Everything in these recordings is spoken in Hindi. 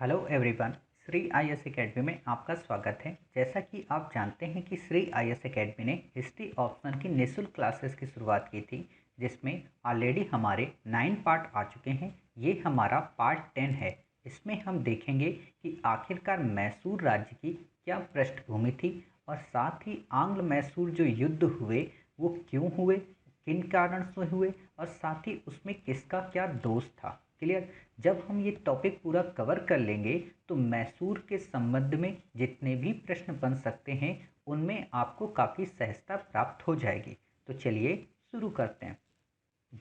Hello everyone. Shri IAS academy में आपका स्वागत है। जैसा कि आप जानते हैं कि श्री आईएएस एकेडमी ने हिस्ट्री ऑप्शन की निःशुल्क क्लासेस की शुरुआत की थी, जिसमें ऑलरेडी हमारे 9 पार्ट आ चुके हैं। ये हमारा पार्ट 10 है। इसमें हम देखेंगे कि आखिरकार मैसूर राज्य की क्या पृष्ठभूमि थी और साथ ही आंग्ल मैसूर जो युद्ध हुए वो क्यों हुए, किन कारण से हुए और साथ ही उसमें किसका क्या दोष था। क्लियर। जब हम ये टॉपिक पूरा कवर कर लेंगे तो मैसूर के संबंध में जितने भी प्रश्न बन सकते हैं उनमें आपको काफ़ी सहजता प्राप्त हो जाएगी। तो चलिए शुरू करते हैं।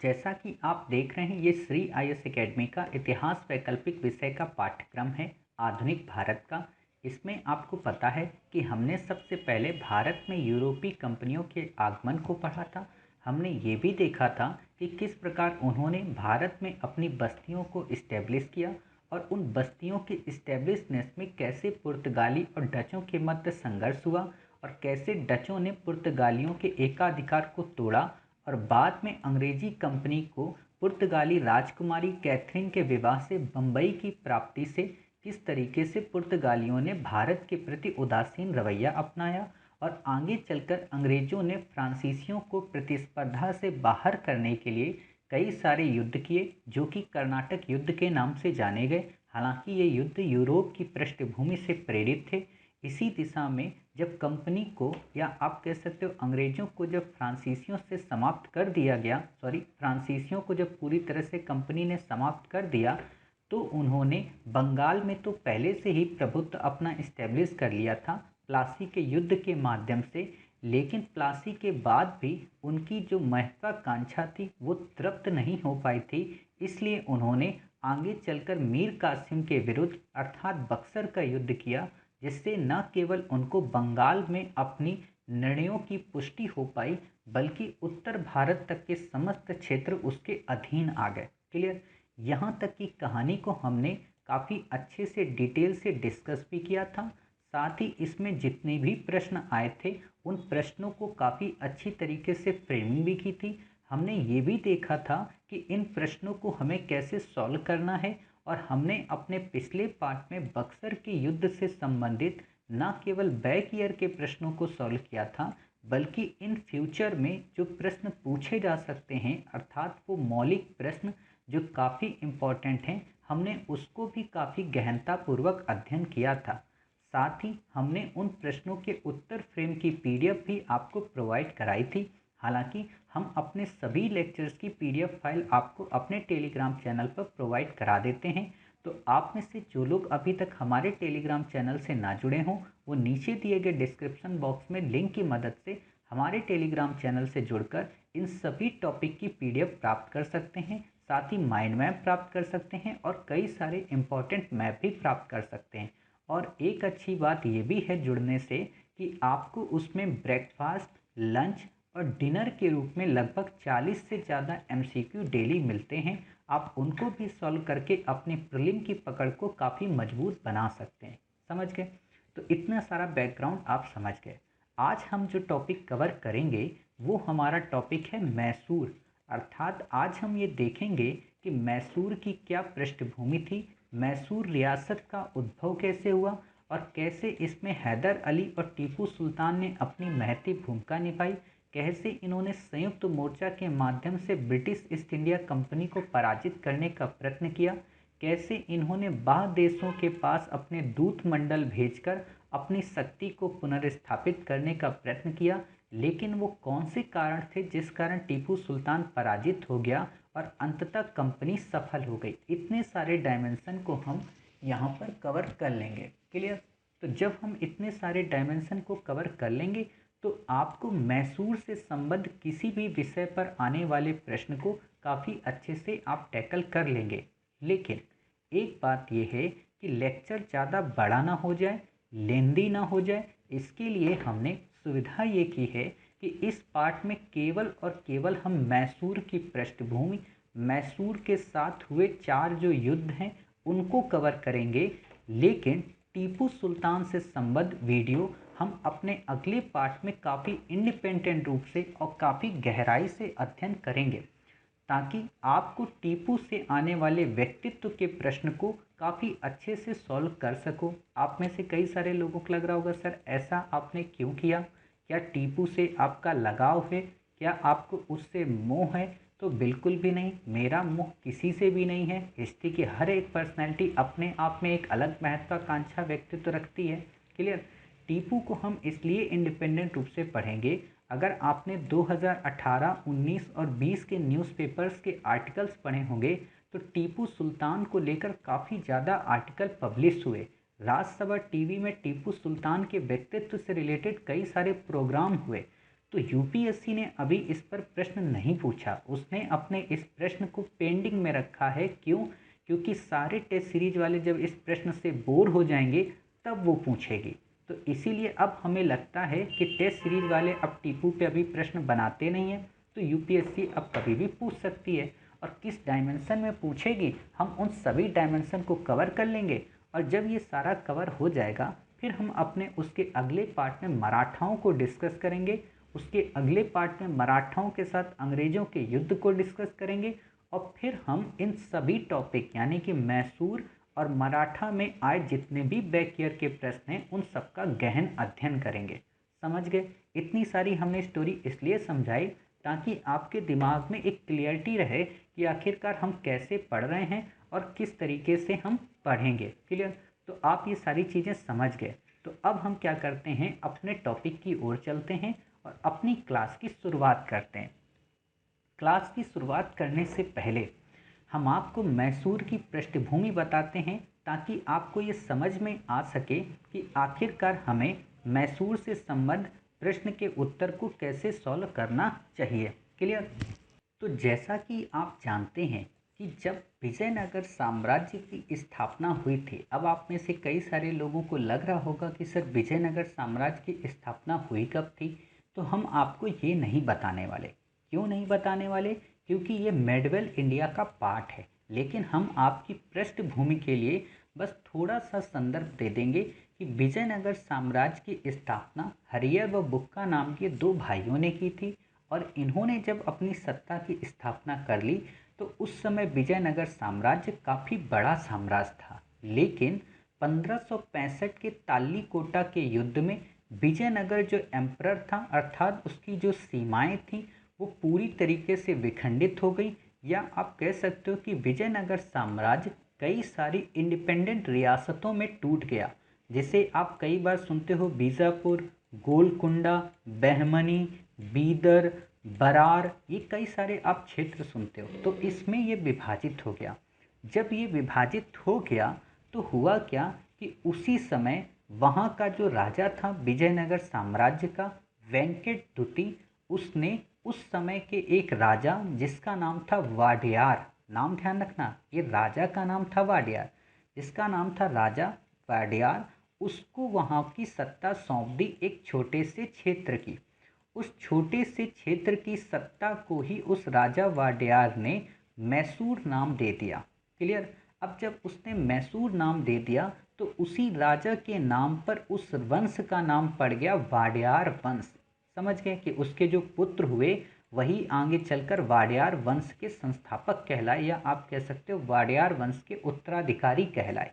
जैसा कि आप देख रहे हैं, ये श्री आईएएस एकेडमी का इतिहास वैकल्पिक विषय का पाठ्यक्रम है, आधुनिक भारत का। इसमें आपको पता है कि हमने सबसे पहले भारत में यूरोपीय कंपनियों के आगमन को पढ़ा था। हमने ये भी देखा था कि किस प्रकार उन्होंने भारत में अपनी बस्तियों को इस्टेब्लिश किया और उन बस्तियों के इस्टेब्लिशनेस में कैसे पुर्तगाली और डचों के मध्य संघर्ष हुआ और कैसे डचों ने पुर्तगालियों के एकाधिकार को तोड़ा और बाद में अंग्रेजी कंपनी को पुर्तगाली राजकुमारी कैथरीन के विवाह से बम्बई की प्राप्ति से किस तरीके से पुर्तगालियों ने भारत के प्रति उदासीन रवैया अपनाया और आगे चलकर अंग्रेजों ने फ्रांसीसियों को प्रतिस्पर्धा से बाहर करने के लिए कई सारे युद्ध किए, जो कि कर्नाटक युद्ध के नाम से जाने गए। हालांकि ये युद्ध यूरोप की पृष्ठभूमि से प्रेरित थे। इसी दिशा में जब कंपनी को, या आप कह सकते हो अंग्रेजों को, जब फ्रांसीसियों से समाप्त कर दिया गया, फ्रांसीसियों को जब पूरी तरह से कंपनी ने समाप्त कर दिया, तो उन्होंने बंगाल में तो पहले से ही प्रभुत्व अपना इस्टेब्लिश कर लिया था प्लासी के युद्ध के माध्यम से। लेकिन प्लासी के बाद भी उनकी जो महत्वाकांक्षा थी वो तृप्त नहीं हो पाई थी। इसलिए उन्होंने आगे चलकर मीर कासिम के विरुद्ध अर्थात बक्सर का युद्ध किया, जिससे न केवल उनको बंगाल में अपनी निर्णयों की पुष्टि हो पाई, बल्कि उत्तर भारत तक के समस्त क्षेत्र उसके अधीन आ गए। क्लियर। यहाँ तक की कहानी को हमने काफ़ी अच्छे से डिटेल से डिस्कस भी किया था। साथ ही इसमें जितने भी प्रश्न आए थे उन प्रश्नों को काफ़ी अच्छी तरीके से फ्रेमिंग भी की थी। हमने ये भी देखा था कि इन प्रश्नों को हमें कैसे सॉल्व करना है और हमने अपने पिछले पार्ट में बक्सर के युद्ध से संबंधित न केवल बैक ईयर के प्रश्नों को सॉल्व किया था, बल्कि इन फ्यूचर में जो प्रश्न पूछे जा सकते हैं, अर्थात वो मौलिक प्रश्न जो काफ़ी इम्पोर्टेंट हैं, हमने उसको भी काफ़ी गहनतापूर्वक अध्ययन किया था। साथ ही हमने उन प्रश्नों के उत्तर फ्रेम की पीडीएफ भी आपको प्रोवाइड कराई थी। हालांकि हम अपने सभी लेक्चर्स की पीडीएफ फाइल आपको अपने टेलीग्राम चैनल पर प्रोवाइड करा देते हैं। तो आप में से जो लोग अभी तक हमारे टेलीग्राम चैनल से ना जुड़े हों, वो नीचे दिए गए डिस्क्रिप्शन बॉक्स में लिंक की मदद से हमारे टेलीग्राम चैनल से जुड़कर इन सभी टॉपिक की पीडीएफ प्राप्त कर सकते हैं। साथ ही माइंड मैप प्राप्त कर सकते हैं और कई सारे इंपॉर्टेंट मैप भी प्राप्त कर सकते हैं। और एक अच्छी बात ये भी है जुड़ने से कि आपको उसमें ब्रेकफास्ट, लंच और डिनर के रूप में लगभग 40 से ज़्यादा एमसीक्यू डेली मिलते हैं। आप उनको भी सॉल्व करके अपनी प्रीलिम की पकड़ को काफ़ी मजबूत बना सकते हैं। समझ गए? तो इतना सारा बैकग्राउंड आप समझ गए। आज हम जो टॉपिक कवर करेंगे वो हमारा टॉपिक है मैसूर। अर्थात आज हम ये देखेंगे कि मैसूर की क्या पृष्ठभूमि थी, मैसूर रियासत का उद्भव कैसे हुआ और कैसे इसमें हैदर अली और टीपू सुल्तान ने अपनी महती भूमिका निभाई, कैसे इन्होंने संयुक्त मोर्चा के माध्यम से ब्रिटिश ईस्ट इंडिया कंपनी को पराजित करने का प्रयत्न किया, कैसे इन्होंने बाह्य देशों के पास अपने दूत मंडल भेजकर अपनी शक्ति को पुनर्स्थापित करने का प्रयत्न किया, लेकिन वो कौन से कारण थे जिस कारण टीपू सुल्तान पराजित हो गया और अंततः कंपनी सफल हो गई। इतने सारे डायमेंशन को हम यहाँ पर कवर कर लेंगे। क्लियर। तो जब हम इतने सारे डायमेंशन को कवर कर लेंगे तो आपको मैसूर से संबद्ध किसी भी विषय पर आने वाले प्रश्न को काफ़ी अच्छे से आप टैकल कर लेंगे। लेकिन एक बात यह है कि लेक्चर ज़्यादा बड़ा ना हो जाए, लेंदी ना हो जाए, इसके लिए हमने सुविधा ये की है कि इस पार्ट में केवल और केवल हम मैसूर की पृष्ठभूमि, मैसूर के साथ हुए 4 जो युद्ध हैं उनको कवर करेंगे। लेकिन टीपू सुल्तान से संबद्ध वीडियो हम अपने अगले पार्ट में काफ़ी इंडिपेंडेंट रूप से और काफ़ी गहराई से अध्ययन करेंगे, ताकि आपको टीपू से आने वाले व्यक्तित्व के प्रश्न को काफ़ी अच्छे से सॉल्व कर सको। आप में से कई सारे लोगों को लग रहा होगा सर ऐसा आपने क्यों किया, क्या टीपू से आपका लगाव है, क्या आपको उससे मोह है? तो बिल्कुल भी नहीं, मेरा मोह किसी से भी नहीं है। हिस्ट्री की हर एक पर्सनैलिटी अपने आप में एक अलग महत्वाकांक्षा व्यक्तित्व रखती है। क्लियर। टीपू को हम इसलिए इंडिपेंडेंट रूप से पढ़ेंगे, अगर आपने 2018, 19 और 20 के न्यूज़पेपर्स के आर्टिकल्स पढ़े होंगे तो टीपू सुल्तान को लेकर काफ़ी ज़्यादा आर्टिकल पब्लिश हुए। राज्यसभा टीवी में टीपू सुल्तान के व्यक्तित्व से रिलेटेड कई सारे प्रोग्राम हुए। तो यूपीएससी ने अभी इस पर प्रश्न नहीं पूछा, उसने अपने इस प्रश्न को पेंडिंग में रखा है। क्यों? क्योंकि सारे टेस्ट सीरीज वाले जब इस प्रश्न से बोर हो जाएंगे तब वो पूछेगी। तो इसीलिए अब हमें लगता है कि टेस्ट सीरीज वाले अब टीपू पे अभी प्रश्न बनाते नहीं हैं, तो यूपीएससी अब कभी भी पूछ सकती है। और किस डायमेंशन में पूछेगी, हम उन सभी डायमेंशन को कवर कर लेंगे। और जब ये सारा कवर हो जाएगा फिर हम अपने उसके अगले पार्ट में मराठाओं को डिस्कस करेंगे, उसके अगले पार्ट में मराठाओं के साथ अंग्रेज़ों के युद्ध को डिस्कस करेंगे, और फिर हम इन सभी टॉपिक यानी कि मैसूर और मराठा में आए जितने भी बैक ईयर के प्रश्न हैं उन सबका गहन अध्ययन करेंगे। समझ गए? इतनी सारी हमने स्टोरी इसलिए समझाई ताकि आपके दिमाग में एक क्लियरिटी रहे कि आखिरकार हम कैसे पढ़ रहे हैं और किस तरीके से हम पढ़ेंगे। क्लियर? तो आप ये सारी चीज़ें समझ गए। तो अब हम क्या करते हैं, अपने टॉपिक की ओर चलते हैं और अपनी क्लास की शुरुआत करते हैं। क्लास की शुरुआत करने से पहले हम आपको मैसूर की पृष्ठभूमि बताते हैं ताकि आपको ये समझ में आ सके कि आखिरकार हमें मैसूर से संबद्ध प्रश्न के उत्तर को कैसे सॉल्व करना चाहिए। क्लियर? तो जैसा कि आप जानते हैं कि जब विजयनगर साम्राज्य की स्थापना हुई थी, अब आप में से कई सारे लोगों को लग रहा होगा कि सर विजयनगर साम्राज्य की स्थापना हुई कब थी, तो हम आपको ये नहीं बताने वाले। क्यों नहीं बताने वाले? क्योंकि ये मेडवेल इंडिया का पार्ट है, लेकिन हम आपकी पृष्ठभूमि के लिए बस थोड़ा सा संदर्भ दे देंगे कि विजयनगर साम्राज्य की स्थापना हरियर व बुक्का नाम के दो भाइयों ने की थी। और इन्होंने जब अपनी सत्ता की स्थापना कर ली तो उस समय विजयनगर साम्राज्य काफ़ी बड़ा साम्राज्य था। लेकिन 1565 के तालीकोटा के युद्ध में विजयनगर जो एम्परर था अर्थात उसकी जो सीमाएं थी वो पूरी तरीके से विखंडित हो गई, या आप कह सकते हो कि विजयनगर साम्राज्य कई सारी इंडिपेंडेंट रियासतों में टूट गया। जिसे आप कई बार सुनते हो बीजापुर, गोलकुंडा, बहमनी, बीदर, बरार, ये कई सारे आप क्षेत्र सुनते हो। तो इसमें ये विभाजित हो गया। जब ये विभाजित हो गया तो हुआ क्या कि उसी समय वहाँ का जो राजा था विजयनगर साम्राज्य का, वेंकट द्वितीय, उसने उस समय के एक राजा जिसका नाम था वाडियार, नाम ध्यान रखना, ये राजा का नाम था वाडियार, जिसका नाम था राजा वाडियार, उसको वहाँ की सत्ता सौंप दी एक छोटे से क्षेत्र की। उस छोटे से क्षेत्र की सत्ता को ही उस राजा वाडियार ने मैसूर नाम दे दिया। क्लियर? अब जब उसने मैसूर नाम दे दिया तो उसी राजा के नाम पर उस वंश का नाम पड़ गया वाडियार वंश। समझ गए कि उसके जो पुत्र हुए वही आगे चलकर वाडियार वंश के संस्थापक कहलाए, या आप कह सकते हो वाडियार वंश के उत्तराधिकारी कहलाए।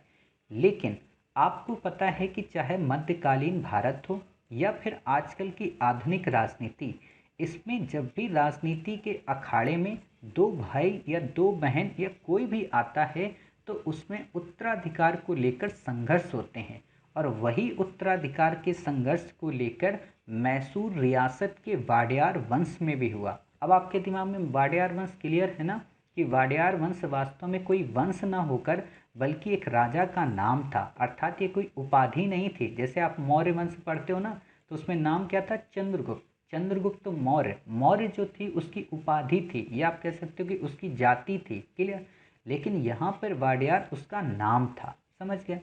लेकिन आपको पता है कि चाहे मध्यकालीन भारत हो या फिर आजकल की आधुनिक राजनीति, इसमें जब भी राजनीति के अखाड़े में दो भाई या दो बहन या कोई भी आता है तो उसमें उत्तराधिकार को लेकर संघर्ष होते हैं। और वही उत्तराधिकार के संघर्ष को लेकर मैसूर रियासत के वाडियार वंश में भी हुआ। अब आपके दिमाग में वाडियार वंश क्लियर है ना, कि वाडियार वंश वास्तव में कोई वंश ना होकर बल्कि एक राजा का नाम था, अर्थात ये कोई उपाधि नहीं थी। जैसे आप मौर्य वंश पढ़ते हो ना, तो उसमें नाम क्या था? चंद्रगुप्त। चंद्रगुप्त मौर्य, मौर्य जो थी उसकी उपाधि थी, या आप कह सकते हो कि उसकी जाति थी। क्लियर? लेकिन यहाँ पर वाडियार उसका नाम था। समझ गए?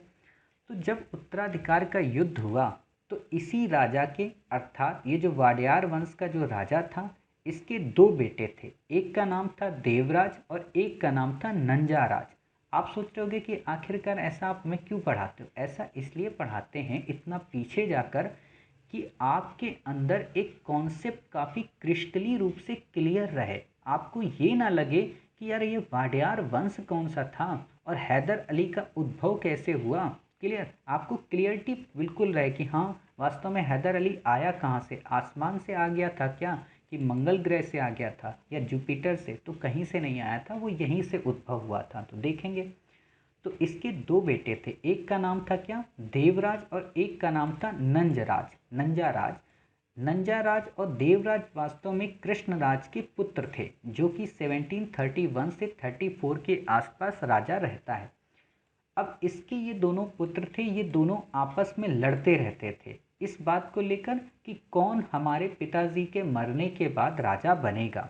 तो जब उत्तराधिकार का युद्ध हुआ तो इसी राजा के अर्थात ये जो वाडियार वंश का जो राजा था, इसके दो बेटे थे। एक का नाम था देवराज और एक का नाम था नंजाराज। आप सोच रहे होगे कि आखिरकार ऐसा आप हमें क्यों पढ़ाते हो? ऐसा इसलिए पढ़ाते हैं इतना पीछे जाकर कि आपके अंदर एक कॉन्सेप्ट काफ़ी क्रिस्टली रूप से क्लियर रहे। आपको ये ना लगे कि यार ये वाडियार वंश कौन सा था और हैदर अली का उद्भव कैसे हुआ। क्लियर, आपको क्लियरिटी बिल्कुल रहे कि हाँ वास्तव में हैदर अली आया कहाँ से, आसमान से आ गया था क्या, कि मंगल ग्रह से आ गया था या जुपिटर से, तो कहीं से नहीं आया था, वो यहीं से उद्भव हुआ था। तो देखेंगे तो इसके दो बेटे थे, एक का नाम था क्या, देवराज, और एक का नाम था नंजराज, नंजाराज। नंजाराज और देवराज वास्तव में कृष्णराज के पुत्र थे, जो कि 1731 से 34 के आसपास राजा रहता है। अब इसके ये दोनों पुत्र थे, ये दोनों आपस में लड़ते रहते थे इस बात को लेकर कि कौन हमारे पिताजी के मरने के बाद राजा बनेगा।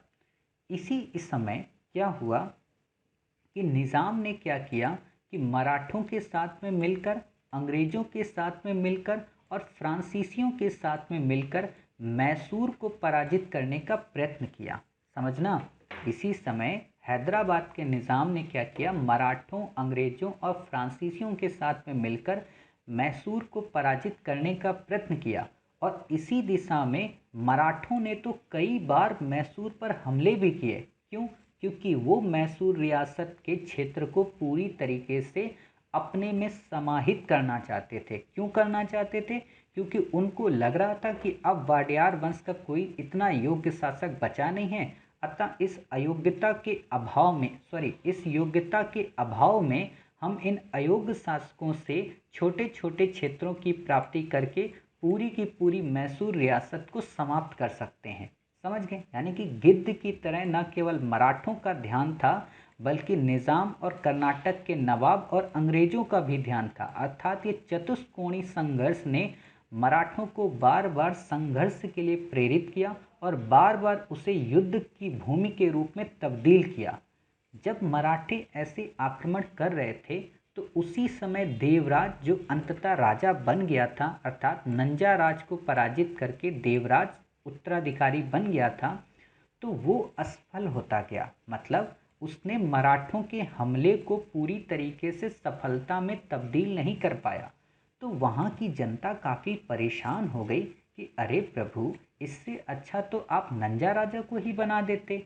इस समय क्या हुआ कि निज़ाम ने क्या किया कि मराठों के साथ में मिलकर, अंग्रेज़ों के साथ में मिलकर और फ्रांसीसियों के साथ में मिलकर मैसूर को पराजित करने का प्रयत्न किया। समझना, इसी समय हैदराबाद के निज़ाम ने क्या किया, मराठों, अंग्रेज़ों और फ्रांसीसियों के साथ में मिलकर मैसूर को पराजित करने का प्रयत्न किया। और इसी दिशा में मराठों ने तो कई बार मैसूर पर हमले भी किए। क्यों? क्योंकि वो मैसूर रियासत के क्षेत्र को पूरी तरीके से अपने में समाहित करना चाहते थे। क्यों करना चाहते थे? क्योंकि उनको लग रहा था कि अब वाडियार वंश का कोई इतना योग्य शासक बचा नहीं है, अतः इस योग्यता के अभाव में हम इन अयोग्य शासकों से छोटे छोटे क्षेत्रों की प्राप्ति करके पूरी की पूरी मैसूर रियासत को समाप्त कर सकते हैं। समझ गए? यानी कि गिद्ध की तरह न केवल मराठों का ध्यान था, बल्कि निज़ाम और कर्नाटक के नवाब और अंग्रेजों का भी ध्यान था। अर्थात ये चतुष्कोणीय संघर्ष ने मराठों को बार बार संघर्ष के लिए प्रेरित किया और बार बार उसे युद्ध की भूमि के रूप में तब्दील किया। जब मराठे ऐसे आक्रमण कर रहे थे तो उसी समय देवराज, जो अंततः राजा बन गया था, अर्थात नंजाराज को पराजित करके देवराज उत्तराधिकारी बन गया था, तो वो असफल होता गया। मतलब उसने मराठों के हमले को पूरी तरीके से सफलता में तब्दील नहीं कर पाया। तो वहाँ की जनता काफ़ी परेशान हो गई कि अरे प्रभु, इससे अच्छा तो आप नंजा राजा को ही बना देते।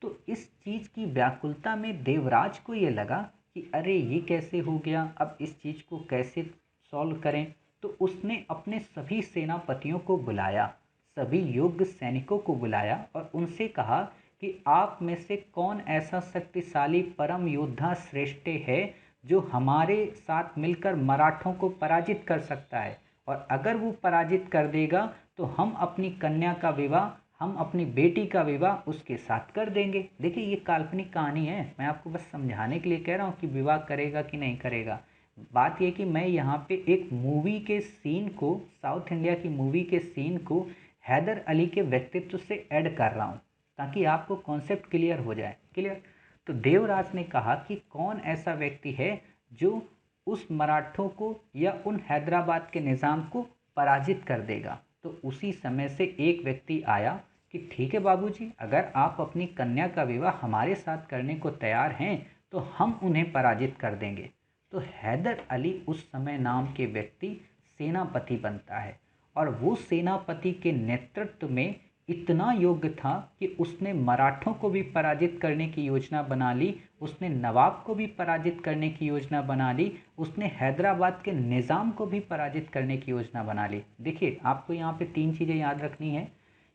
तो इस चीज़ की व्याकुलता में देवराज को ये लगा कि अरे ये कैसे हो गया, अब इस चीज़ को कैसे सॉल्व करें। तो उसने अपने सभी सेनापतियों को बुलाया, सभी योग्य सैनिकों को बुलाया और उनसे कहा कि आप में से कौन ऐसा शक्तिशाली परम योद्धा श्रेष्ठ है जो हमारे साथ मिलकर मराठों को पराजित कर सकता है, और अगर वो पराजित कर देगा तो हम अपनी कन्या का विवाह, हम अपनी बेटी का विवाह उसके साथ कर देंगे। देखिए ये काल्पनिक कहानी है, मैं आपको बस समझाने के लिए कह रहा हूँ कि विवाह करेगा कि नहीं करेगा। बात ये कि मैं यहाँ पे एक मूवी के सीन को, साउथ इंडिया की मूवी के सीन को हैदर अली के व्यक्तित्व से ऐड कर रहा हूँ ताकि आपको कॉन्सेप्ट क्लियर हो जाए। क्लियर? तो देवराज ने कहा कि कौन ऐसा व्यक्ति है जो उस मराठों को या उन हैदराबाद के निज़ाम को पराजित कर देगा। तो उसी समय से एक व्यक्ति आया कि ठीक है बाबूजी, अगर आप अपनी कन्या का विवाह हमारे साथ करने को तैयार हैं तो हम उन्हें पराजित कर देंगे। तो हैदर अली उस समय नाम के व्यक्ति सेनापति बनता है और वो सेनापति के नेतृत्व में इतना योग्य था कि उसने मराठों को भी पराजित करने की योजना बना ली, उसने नवाब को भी पराजित करने की योजना बना ली, उसने हैदराबाद के निज़ाम को भी पराजित करने की योजना बना ली। देखिए आपको यहाँ पे तीन चीज़ें याद रखनी है।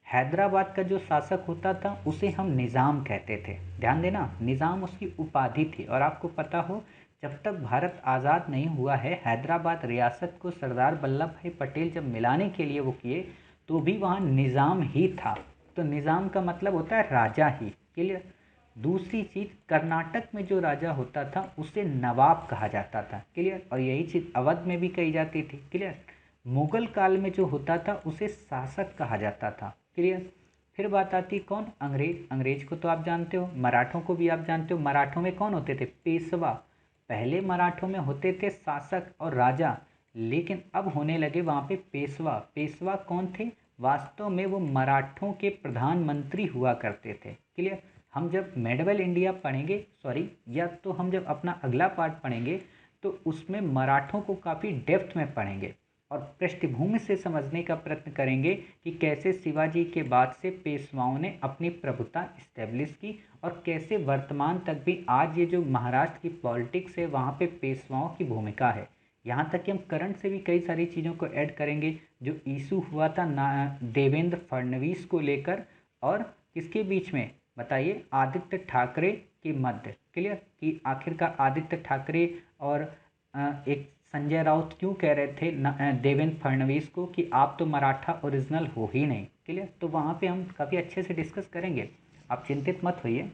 हैदराबाद का जो शासक होता था उसे हम निज़ाम कहते थे, ध्यान देना, निज़ाम उसकी उपाधि थी। और आपको पता हो, जब तक भारत आज़ाद नहीं हुआ है, हैदराबाद रियासत को सरदार वल्लभ भाई पटेल जब मिलाने के लिए वो किए तो भी वहाँ निज़ाम ही था। तो निज़ाम का मतलब होता है राजा ही। क्लियर? दूसरी चीज़, कर्नाटक में जो राजा होता था उसे नवाब कहा जाता था। क्लियर? और यही चीज़ अवध में भी कही जाती थी। क्लियर? मुगल काल में जो होता था उसे शासक कहा जाता था। क्लियर? फिर बात आती कौन? अंग्रेज। अंग्रेज को तो आप जानते हो, मराठों को भी आप जानते हो। मराठों में कौन होते थे? पेशवा। पहले मराठों में होते थे शासक और राजा, लेकिन अब होने लगे वहाँ पे पेशवा। पेशवा कौन थे? वास्तव में वो मराठों के प्रधानमंत्री हुआ करते थे। क्लियर? हम जब मेडिवल इंडिया पढ़ेंगे, या तो हम जब अपना अगला पार्ट पढ़ेंगे तो उसमें मराठों को काफ़ी डेप्थ में पढ़ेंगे। और पृष्ठभूमि से समझने का प्रयत्न करेंगे कि कैसे शिवाजी के बाद से पेशवाओं ने अपनी प्रभुता इस्टेब्लिश की और कैसे वर्तमान तक भी आज ये जो महाराष्ट्र की पॉलिटिक्स है वहाँ पे पेशवाओं की भूमिका है। यहाँ तक कि हम करंट से भी कई सारी चीज़ों को ऐड करेंगे। जो इशू हुआ था ना देवेंद्र फडणवीस को लेकर और किसके बीच में, बताइए, आदित्य ठाकरे के मध्य। क्लियर कि आखिरकार आदित्य ठाकरे और एक संजय राउत क्यों कह रहे थे देवेंद्र फडणवीस को कि आप तो मराठा ओरिजिनल हो ही नहीं। क्लियर, तो वहाँ पे हम काफ़ी अच्छे से डिस्कस करेंगे, आप चिंतित मत होइए।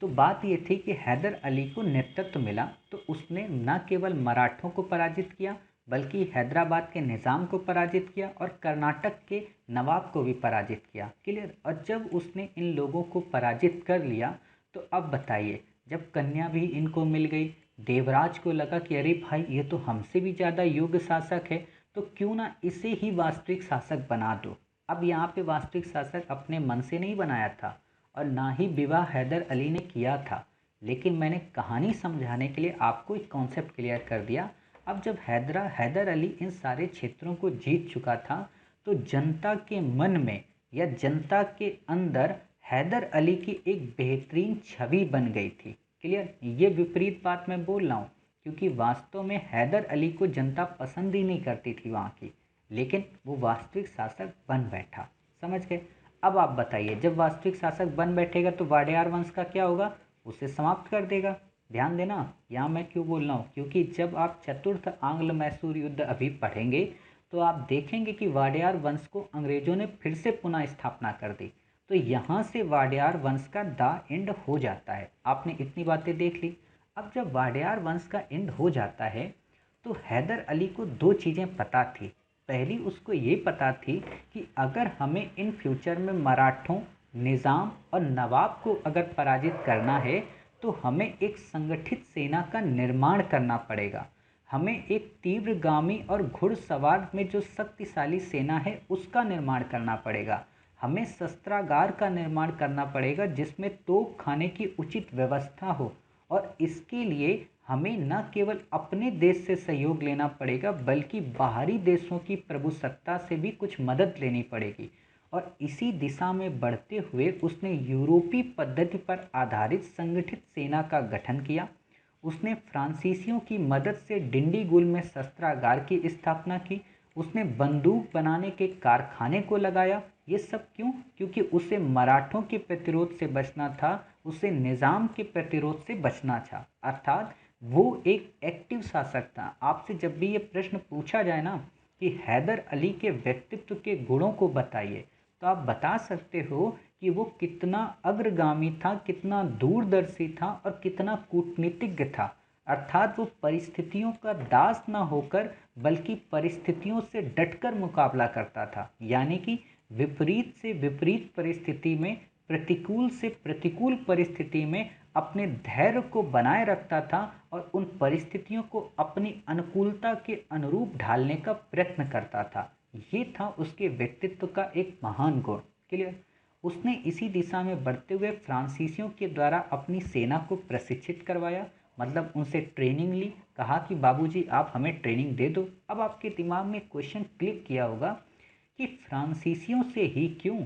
तो बात ये थी कि हैदर अली को नेतृत्व मिला तो उसने न केवल मराठों को पराजित किया बल्कि हैदराबाद के निज़ाम को पराजित किया और कर्नाटक के नवाब को भी पराजित किया। क्लियर, और जब उसने इन लोगों को पराजित कर लिया तो अब बताइए, जब कन्या भी इनको मिल गई, देवराज को लगा कि अरे भाई ये तो हमसे भी ज़्यादा योग्य शासक है, तो क्यों ना इसे ही वास्तविक शासक बना दो। अब यहाँ पे वास्तविक शासक अपने मन से नहीं बनाया था और ना ही विवाह हैदर अली ने किया था, लेकिन मैंने कहानी समझाने के लिए आपको एक कॉन्सेप्ट क्लियर कर दिया। अब जब हैदर अली इन सारे क्षेत्रों को जीत चुका था तो जनता के मन में या जनता के अंदर हैदर अली की एक बेहतरीन छवि बन गई थी। क्लियर, ये विपरीत बात मैं बोल रहा हूँ क्योंकि वास्तव में हैदर अली को जनता पसंद ही नहीं करती थी वहाँ की, लेकिन वो वास्तविक शासक बन बैठा। समझ गए। अब आप बताइए, जब वास्तविक शासक बन बैठेगा तो वाडेयार वंश का क्या होगा, उसे समाप्त कर देगा। ध्यान देना, यहाँ मैं क्यों बोल रहा हूँ, क्योंकि जब आप चतुर्थ आंग्ल मैसूर युद्ध अभी पढ़ेंगे तो आप देखेंगे कि वाडेयार वंश को अंग्रेजों ने फिर से पुनः स्थापना कर दी। तो यहाँ से वाडेयार वंश का द एंड हो जाता है। आपने इतनी बातें देख ली। अब जब वाडेयार वंश का एंड हो जाता है तो हैदर अली को दो चीज़ें पता थी। पहली, उसको ये पता थी कि अगर हमें इन फ्यूचर में मराठों, निज़ाम और नवाब को अगर पराजित करना है तो हमें एक संगठित सेना का निर्माण करना पड़ेगा। हमें एक तीव्रगामी और घुड़सवार में जो शक्तिशाली सेना है उसका निर्माण करना पड़ेगा। हमें शस्त्रागार का निर्माण करना पड़ेगा जिसमें तोप खाने की उचित व्यवस्था हो और इसके लिए हमें न केवल अपने देश से सहयोग लेना पड़ेगा बल्कि बाहरी देशों की प्रभुसत्ता से भी कुछ मदद लेनी पड़ेगी। और इसी दिशा में बढ़ते हुए उसने यूरोपीय पद्धति पर आधारित संगठित सेना का गठन किया। उसने फ्रांसीसियों की मदद से डिंडीगुल में शस्त्रागार की स्थापना की। उसने बंदूक बनाने के कारखाने को लगाया। ये सब क्यों? क्योंकि उसे मराठों के प्रतिरोध से बचना था, उसे निज़ाम के प्रतिरोध से बचना था। अर्थात वो एक एक्टिव शासक था। आपसे जब भी ये प्रश्न पूछा जाए ना कि हैदर अली के व्यक्तित्व के गुणों को बताइए, तो आप बता सकते हो कि वो कितना अग्रगामी था, कितना दूरदर्शी था और कितना कूटनीतिज्ञ था। अर्थात वो परिस्थितियों का दास न होकर बल्कि परिस्थितियों से डटकर मुकाबला करता था। यानी कि विपरीत से विपरीत परिस्थिति में, प्रतिकूल से प्रतिकूल परिस्थिति में अपने धैर्य को बनाए रखता था और उन परिस्थितियों को अपनी अनुकूलता के अनुरूप ढालने का प्रयत्न करता था। ये था उसके व्यक्तित्व का एक महान गुण। क्लियर। उसने इसी दिशा में बढ़ते हुए फ्रांसीसियों के द्वारा अपनी सेना को प्रशिक्षित करवाया, मतलब उनसे ट्रेनिंग ली। कहा कि बाबूजी आप हमें ट्रेनिंग दे दो। अब आपके दिमाग में क्वेश्चन क्लिक किया होगा कि फ्रांसीसियों से ही क्यों?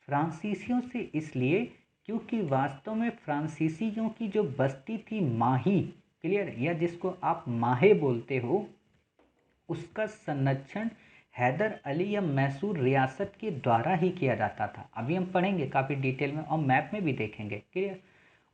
फ्रांसीसियों से इसलिए क्योंकि वास्तव में फ्रांसीसियों की जो बस्ती थी माही, क्लियर, या जिसको आप माहे बोलते हो, उसका संरक्षण हैदर अली या मैसूर रियासत के द्वारा ही किया जाता था। अभी हम पढ़ेंगे काफ़ी डिटेल में और मैप में भी देखेंगे। क्लियर।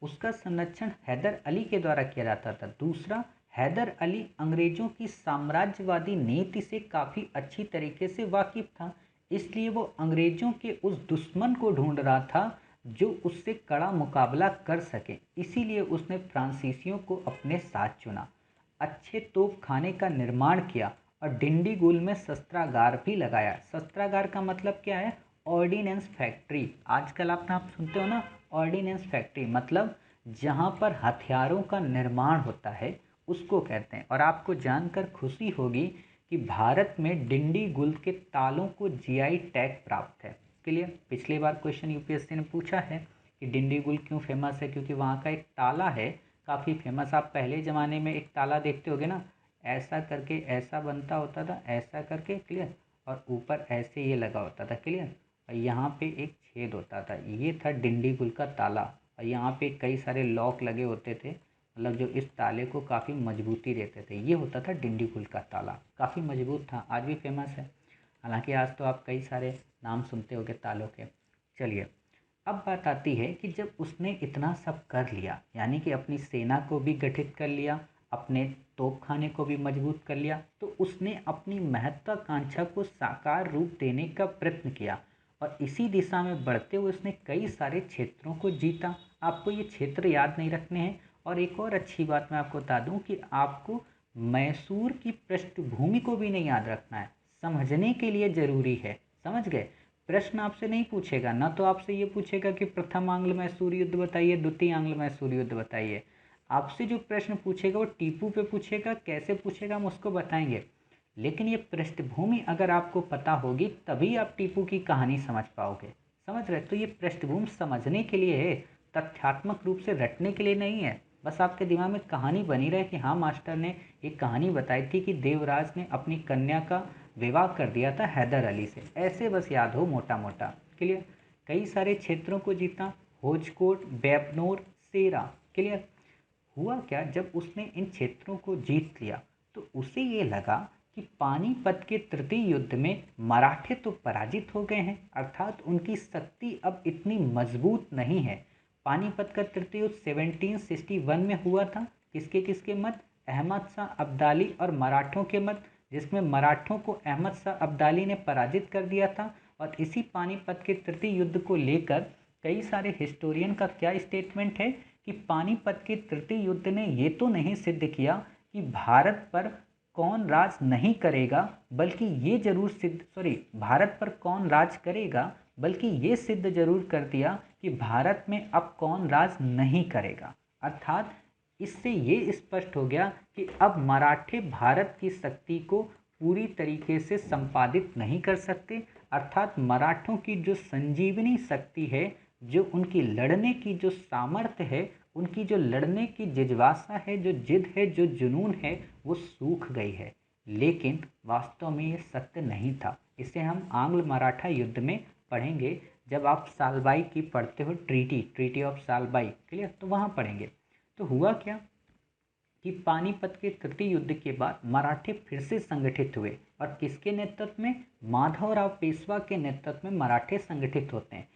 उसका संरक्षण हैदर अली के द्वारा किया जाता था। दूसरा, हैदर अली अंग्रेजों की साम्राज्यवादी नीति से काफ़ी अच्छी तरीके से वाकिफ था, इसलिए वो अंग्रेजों के उस दुश्मन को ढूंढ रहा था जो उससे कड़ा मुकाबला कर सके। इसीलिए उसने फ्रांसीसियों को अपने साथ चुना, अच्छे तोप खाने का निर्माण किया और डिंडीगुल में शस्त्रागार भी लगाया। शस्त्रागार का मतलब क्या है? Ordnance factory. आजकल आप सुनते हो ना, ऑर्डिनेंस फैक्ट्री, मतलब जहाँ पर हथियारों का निर्माण होता है उसको कहते हैं। और आपको जानकर खुशी होगी कि भारत में डिंडीगुल के तालों को जीआई टैग प्राप्त है। क्लियर। पिछली बार क्वेश्चन यूपीएससी ने पूछा है कि डिंडीगुल क्यों फेमस है, क्योंकि वहाँ का एक ताला है काफ़ी फेमस। आप पहले ज़माने में एक ताला देखते होगे ना, ऐसा करके ऐसा बनता होता था, ऐसा करके, क्लियर, और ऊपर ऐसे ये लगा होता था, क्लियर, और यहाँ पे एक छेद होता था, ये था डिंडीगुल का ताला। और यहाँ पे कई सारे लॉक लगे होते थे, मतलब जो इस ताले को काफ़ी मजबूती देते थे, ये होता था डिंडीगुल का ताला। काफ़ी मजबूत था, आज भी फेमस है। हालांकि आज तो आप कई सारे नाम सुनते होंगे तालों के। चलिए, अब बात आती है कि जब उसने इतना सब कर लिया, यानी कि अपनी सेना को भी गठित कर लिया, अपने तोपखाने को भी मजबूत कर लिया, तो उसने अपनी महत्वाकांक्षा को साकार रूप देने का प्रयत्न किया और इसी दिशा में बढ़ते हुए उसने कई सारे क्षेत्रों को जीता। आपको ये क्षेत्र याद नहीं रखने हैं। और एक और अच्छी बात मैं आपको बता दूं कि आपको मैसूर की पृष्ठभूमि को भी नहीं याद रखना है, समझने के लिए ज़रूरी है। समझ गए? प्रश्न आपसे नहीं पूछेगा, ना तो आपसे ये पूछेगा कि प्रथम आंग्ल मैसूर युद्ध बताइए, द्वितीय आंग्ल मैसूर युद्ध बताइए। आपसे जो प्रश्न पूछेगा वो टीपू पे पूछेगा, कैसे पूछेगा हम उसको बताएंगे। लेकिन ये पृष्ठभूमि अगर आपको पता होगी तभी आप टीपू की कहानी समझ पाओगे। समझ रहे? तो ये पृष्ठभूमि समझने के लिए है, तथ्यात्मक रूप से रटने के लिए नहीं है। बस आपके दिमाग में कहानी बनी रहे कि हाँ मास्टर ने एक कहानी बताई थी कि देवराज ने अपनी कन्या का विवाह कर दिया था हैदर अली से, ऐसे बस याद हो मोटा मोटा। क्लियर? कई सारे क्षेत्रों को जीता, होजकोट, बेबनोर, सेरा। क्लियर? हुआ क्या, जब उसने इन क्षेत्रों को जीत लिया तो उसे ये लगा कि पानीपत के तृतीय युद्ध में मराठे तो पराजित हो गए हैं, अर्थात उनकी शक्ति अब इतनी मजबूत नहीं है। पानीपत का तृतीय युद्ध 1761 में हुआ था। किसके किसके मत? अहमद शाह अब्दाली और मराठों के मत, जिसमें मराठों को अहमद शाह अब्दाली ने पराजित कर दिया था। और इसी पानीपत के तृतीय युद्ध को लेकर कई सारे हिस्टोरियन का क्या स्टेटमेंट है कि पानीपत के तृतीय युद्ध ने ये तो नहीं सिद्ध किया कि भारत पर कौन राज नहीं करेगा, बल्कि ये जरूर सिद्ध, सॉरी, भारत पर कौन राज करेगा, बल्कि ये सिद्ध जरूर कर दिया कि भारत में अब कौन राज नहीं करेगा। अर्थात इससे ये स्पष्ट हो गया कि अब मराठे भारत की शक्ति को पूरी तरीके से संपादित नहीं कर सकते। अर्थात मराठों की जो संजीवनी शक्ति है, जो उनकी लड़ने की जो सामर्थ्य है, उनकी जो लड़ने की जिज्वासा है, जो जिद है, जो जुनून है, वो सूख गई है। लेकिन वास्तव में ये सत्य नहीं था। इसे हम आंग्ल मराठा युद्ध में पढ़ेंगे, जब आप सालबाई की पढ़ते हो, ट्रीटी ऑफ सालबाई। क्लियर? तो वहाँ पढ़ेंगे। तो हुआ क्या कि पानीपत के तृतीय युद्ध के बाद मराठे फिर से संगठित हुए और किसके नेतृत्व में? माधवराव पेशवा के नेतृत्व में मराठे संगठित होते हैं।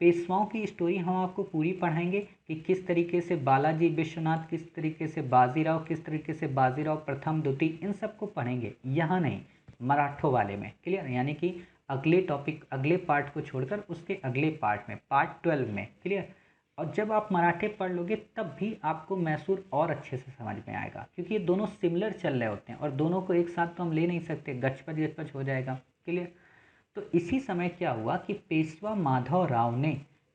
पेशवाओं की स्टोरी हम आपको पूरी पढ़ाएंगे कि किस तरीके से बालाजी विश्वनाथ, किस तरीके से बाजीराव, किस तरीके से बाजीराव प्रथम द्वितीय, इन सबको पढ़ेंगे, यहाँ नहीं, मराठों वाले में। क्लियर? यानी कि अगले टॉपिक, अगले पार्ट को छोड़कर उसके अगले पार्ट में, पार्ट 12 में। क्लियर? और जब आप मराठे पढ़ लोगे तब भी आपको मैसूर और अच्छे से समझ में आएगा, क्योंकि ये दोनों सिमिलर चल रहे होते हैं और दोनों को एक साथ तो हम ले नहीं सकते, गचपच गचपच हो जाएगा। क्लियर? तो इसी समय क्या हुआ कि पेशवा माधव राव ने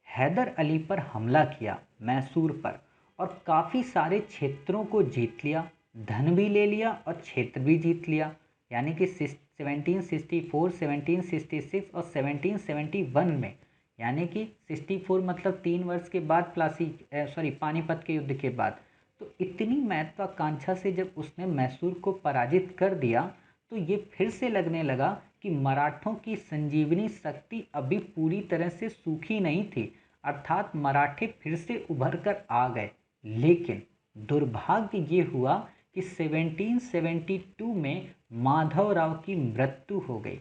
हैदर अली पर हमला किया, मैसूर पर, और काफ़ी सारे क्षेत्रों को जीत लिया, धन भी ले लिया और क्षेत्र भी जीत लिया। यानी कि 1764, 1766 और 1771 में, यानी कि 64 मतलब 3 वर्ष के बाद, पानीपत के युद्ध के बाद। तो इतनी महत्वाकांक्षा से जब उसने मैसूर को पराजित कर दिया तो ये फिर से लगने लगा कि मराठों की संजीवनी शक्ति अभी पूरी तरह से सूखी नहीं थी, अर्थात मराठे फिर से उभर कर आ गए। लेकिन दुर्भाग्य ये हुआ कि 1772 में माधवराव की मृत्यु हो गई।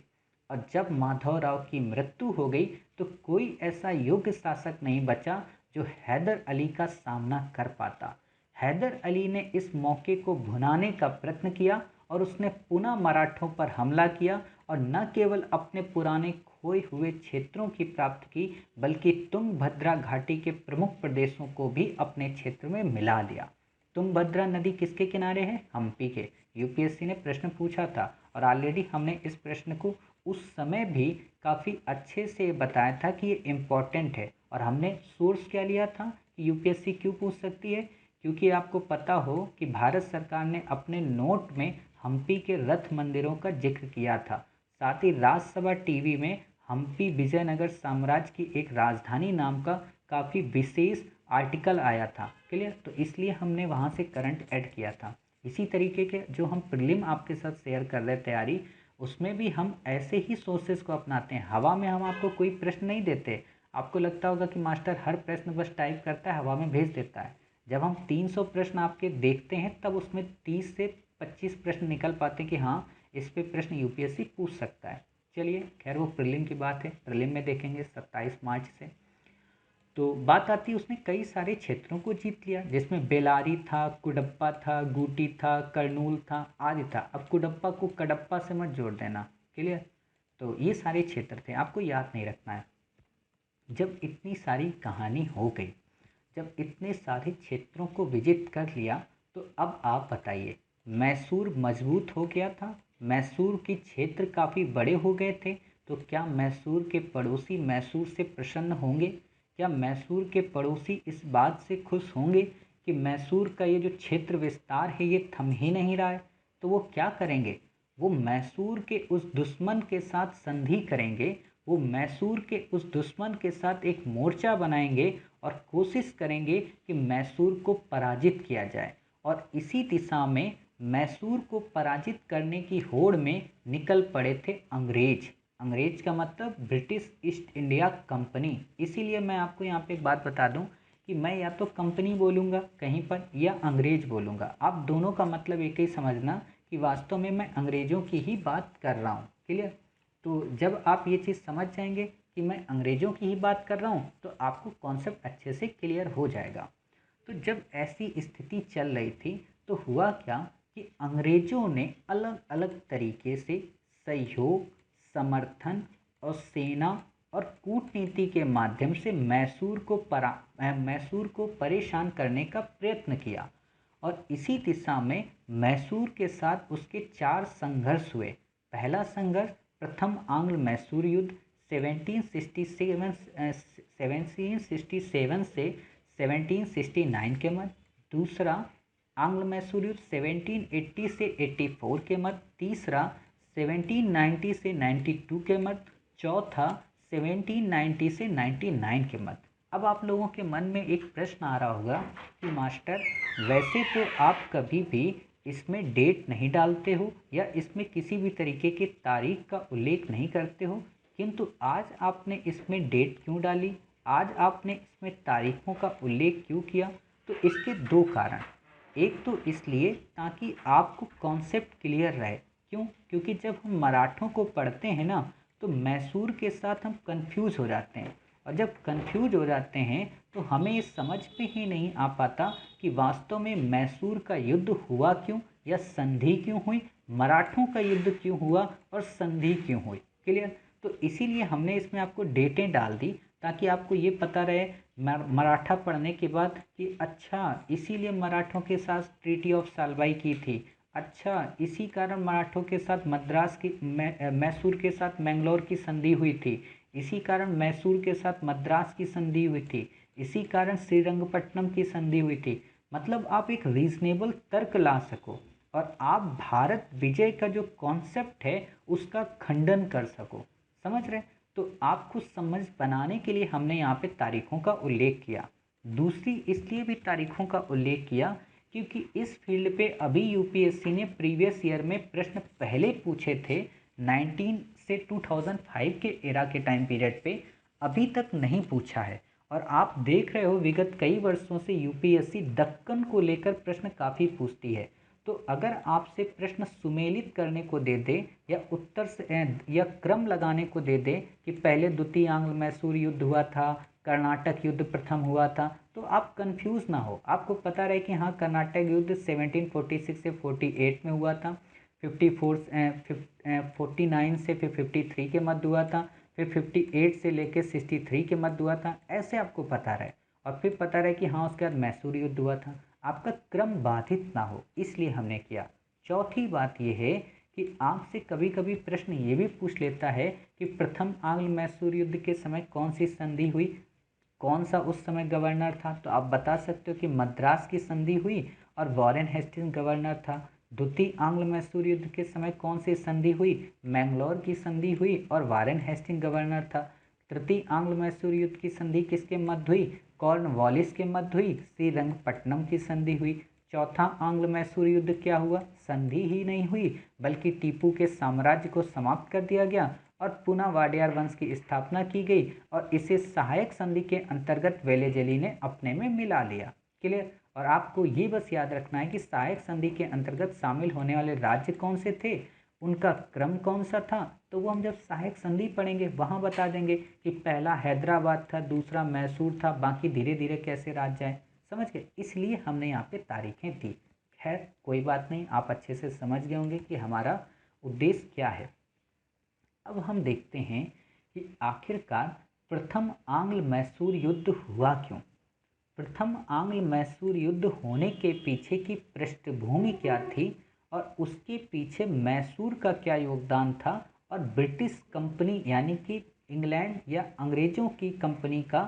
और जब माधवराव की मृत्यु हो गई तो कोई ऐसा योग्य शासक नहीं बचा जो हैदर अली का सामना कर पाता। हैदर अली ने इस मौके को भुनाने का प्रयत्न किया और उसने पुनः मराठों पर हमला किया और न केवल अपने पुराने खोए हुए क्षेत्रों की प्राप्त की, बल्कि तुंगभद्रा घाटी के प्रमुख प्रदेशों को भी अपने क्षेत्र में मिला लिया। तुंगभद्रा नदी किसके किनारे है? हम्पी के। यूपीएससी ने प्रश्न पूछा था और ऑलरेडी हमने इस प्रश्न को उस समय भी काफ़ी अच्छे से बताया था कि ये इम्पॉर्टेंट है। और हमने सोर्स क्या लिया था कि यूपीएससी क्यों पूछ सकती है? क्योंकि आपको पता हो कि भारत सरकार ने अपने नोट में हम्पी के रथ मंदिरों का जिक्र किया था। साथ ही राज्यसभा टीवी में हम्पी विजयनगर साम्राज्य की एक राजधानी नाम का काफ़ी विशेष आर्टिकल आया था। क्लियर? तो इसलिए हमने वहाँ से करंट ऐड किया था। इसी तरीके के जो हम प्रीलिम आपके साथ शेयर कर रहे हैं तैयारी, उसमें भी हम ऐसे ही सोर्सेज को अपनाते हैं। हवा में हम आपको कोई प्रश्न नहीं देते। आपको लगता होगा कि मास्टर हर प्रश्न बस टाइप करता है, हवा में भेज देता है। जब हम 300 प्रश्न आपके देखते हैं तब उसमें 30 से 25 प्रश्न निकल पाते हैं कि हाँ इस पे प्रश्न यूपीएससी पूछ सकता है। चलिए खैर वो प्रीलिम की बात है, प्रीलिम में देखेंगे 27 मार्च से। तो बात आती है उसने कई सारे क्षेत्रों को जीत लिया, जिसमें बेलारी था, कुडप्पा था, गूटी था, करनूल था आदि था। अब कुडप्पा को कडप्पा से मत जोड़ देना, क्लियर। तो ये सारे क्षेत्र थे, आपको याद नहीं रखना है। जब इतनी सारी कहानी हो गई, जब इतने सारे क्षेत्रों को विजिट कर लिया, तो अब आप बताइए मैसूर मजबूत हो गया था, मैसूर के क्षेत्र काफ़ी बड़े हो गए थे, तो क्या मैसूर के पड़ोसी मैसूर से प्रसन्न होंगे? क्या मैसूर के पड़ोसी इस बात से खुश होंगे कि मैसूर का ये जो क्षेत्र विस्तार है ये थम ही नहीं रहा है? तो वो क्या करेंगे? वो मैसूर के उस दुश्मन के साथ संधि करेंगे, वो मैसूर के उस दुश्मन के साथ एक मोर्चा बनाएंगे और कोशिश करेंगे कि मैसूर को पराजित किया जाए। और इसी दिशा में मैसूर को पराजित करने की होड़ में निकल पड़े थे अंग्रेज। अंग्रेज का मतलब ब्रिटिश ईस्ट इंडिया कंपनी। इसीलिए मैं आपको यहाँ पे एक बात बता दूँ कि मैं या तो कंपनी बोलूँगा कहीं पर या अंग्रेज बोलूँगा, आप दोनों का मतलब एक ही समझना कि वास्तव में मैं अंग्रेज़ों की ही बात कर रहा हूँ, क्लियर। तो जब आप ये चीज़ समझ जाएंगे कि मैं अंग्रेज़ों की ही बात कर रहा हूँ तो आपको कॉन्सेप्ट अच्छे से क्लियर हो जाएगा। तो जब ऐसी स्थिति चल रही थी तो हुआ क्या कि अंग्रेज़ों ने अलग अलग तरीके से सहयोग, समर्थन और सेना और कूटनीति के माध्यम से मैसूर को परेशान करने का प्रयत्न किया। और इसी दिशा में मैसूर के साथ उसके 4 संघर्ष हुए। पहला संघर्ष प्रथम आंग्ल मैसूर युद्ध 1767 से 1769 के मध्य, दूसरा आंग्ल मैसूर युद्ध 1780 से 84 के मध्य, तीसरा 1790 से 92 के मध्य, चौथा 1790 से 99 के मध्य। अब आप लोगों के मन में एक प्रश्न आ रहा होगा कि मास्टर वैसे तो आप कभी भी इसमें डेट नहीं डालते हो या इसमें किसी भी तरीके की तारीख का उल्लेख नहीं करते हो, किंतु आज आपने इसमें डेट क्यों डाली, आज आपने इसमें तारीखों का उल्लेख क्यों किया? तो इसके 2 कारण। एक तो इसलिए ताकि आपको कॉन्सेप्ट क्लियर रहे। क्यों? क्योंकि जब हम मराठों को पढ़ते हैं ना तो मैसूर के साथ हम कंफ्यूज हो जाते हैं, और जब कंफ्यूज हो जाते हैं तो हमें ये समझ में ही नहीं आ पाता कि वास्तव में मैसूर का युद्ध हुआ क्यों या संधि क्यों हुई, मराठों का युद्ध क्यों हुआ और संधि क्यों हुई, क्लियर। तो इसीलिए हमने इसमें आपको डेटें डाल दी ताकि आपको ये पता रहे मराठा पढ़ने के बाद कि अच्छा इसीलिए मराठों के साथ ट्रीटी ऑफ सालबाई की थी, अच्छा इसी कारण मराठों के साथ मद्रास की मैसूर के साथ मैंगलोर की संधि हुई थी, इसी कारण मैसूर के साथ मद्रास की संधि हुई थी, इसी कारण श्रीरंगपट्टनम की संधि हुई थी। मतलब आप एक रीजनेबल तर्क ला सको और आप भारत विजय का जो कॉन्सेप्ट है उसका खंडन कर सको, समझ रहे। तो आपको समझ बनाने के लिए हमने यहाँ पे तारीखों का उल्लेख किया। दूसरी इसलिए भी तारीखों का उल्लेख किया क्योंकि इस फील्ड पे अभी यूपीएससी ने प्रीवियस ईयर में प्रश्न पहले पूछे थे 19 से 2005 के एरा के टाइम पीरियड पे, अभी तक नहीं पूछा है। और आप देख रहे हो विगत कई वर्षों से यूपीएससी दक्कन को लेकर प्रश्न काफ़ी पूछती है। तो अगर आपसे प्रश्न सुमेलित करने को दे दे या उत्तर से या क्रम लगाने को दे दे कि पहले द्वितीय आंग्ल मैसूर युद्ध हुआ था, कर्नाटक युद्ध प्रथम हुआ था, तो आप कंफ्यूज ना हो, आपको पता रहे कि हाँ कर्नाटक युद्ध 1746 से 48 में हुआ था, 49 से फिर 53 के मध्य हुआ था, फिर 58 से लेकर 63 के मध्य हुआ था, ऐसे आपको पता रहे। और फिर पता रहे कि हाँ उसके बाद मैसूर युद्ध हुआ था, आपका क्रम बाधित ना हो, इसलिए हमने किया। चौथी बात यह है कि आपसे कभी कभी प्रश्न ये भी पूछ लेता है कि प्रथम आंग्ल मैसूर युद्ध के समय कौन सी संधि हुई, कौन सा उस समय गवर्नर था, तो आप बता सकते हो कि मद्रास की संधि हुई और वॉरेन हेस्टिंग्स गवर्नर था। द्वितीय आंग्ल मैसूर युद्ध के समय कौन सी संधि हुई, मैंगलोर की संधि हुई और वॉरेन हेस्टिंग्स गवर्नर था। तृतीय आंग्ल मैसूर युद्ध की संधि किसके मध्य हुई, कॉर्नवालिस के मध्य हुई, श्रीरंगपट्टनम की संधि हुई। चौथा आंग्ल मैसूर युद्ध क्या हुआ? संधि ही नहीं हुई बल्कि टीपू के साम्राज्य को समाप्त कर दिया गया और पुनः वाडियार वंश की स्थापना की गई और इसे सहायक संधि के अंतर्गत वेलेजली ने अपने में मिला लिया। क्लियर? और आपको ये बस याद रखना है कि सहायक संधि के अंतर्गत शामिल होने वाले राज्य कौन से थे, उनका क्रम कौन सा था, तो वो हम जब सहायक संधि पढ़ेंगे वहाँ बता देंगे कि पहला हैदराबाद था, दूसरा मैसूर था, बाकी धीरे धीरे कैसे राज्य आए। समझ गए? इसलिए हमने यहाँ पे तारीखें दी। खैर कोई बात नहीं, आप अच्छे से समझ गए होंगे कि हमारा उद्देश्य क्या है। अब हम देखते हैं कि आखिरकार प्रथम आंग्ल मैसूर युद्ध हुआ क्यों। प्रथम आंग्ल मैसूर युद्ध होने के पीछे की पृष्ठभूमि क्या थी और उसके पीछे मैसूर का क्या योगदान था और ब्रिटिश कंपनी यानी कि इंग्लैंड या अंग्रेजों की कंपनी का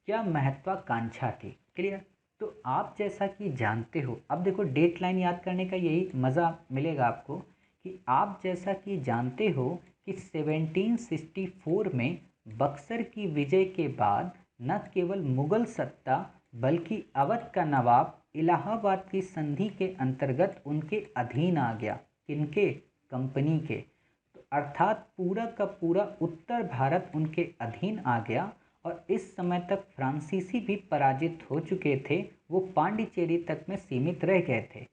क्या महत्वाकांक्षा थी। क्लियर? तो आप जैसा कि जानते हो, अब देखो डेट लाइन याद करने का यही मज़ा मिलेगा आपको कि आप जैसा कि जानते हो कि 1764 में बक्सर की विजय के बाद न केवल मुगल सत्ता बल्कि अवध का नवाब इलाहाबाद की संधि के अंतर्गत उनके अधीन आ गया। किनके? कंपनी के। तो अर्थात पूरा का पूरा उत्तर भारत उनके अधीन आ गया और इस समय तक फ्रांसीसी भी पराजित हो चुके थे, वो पांडिचेरी तक में सीमित रह गए थे।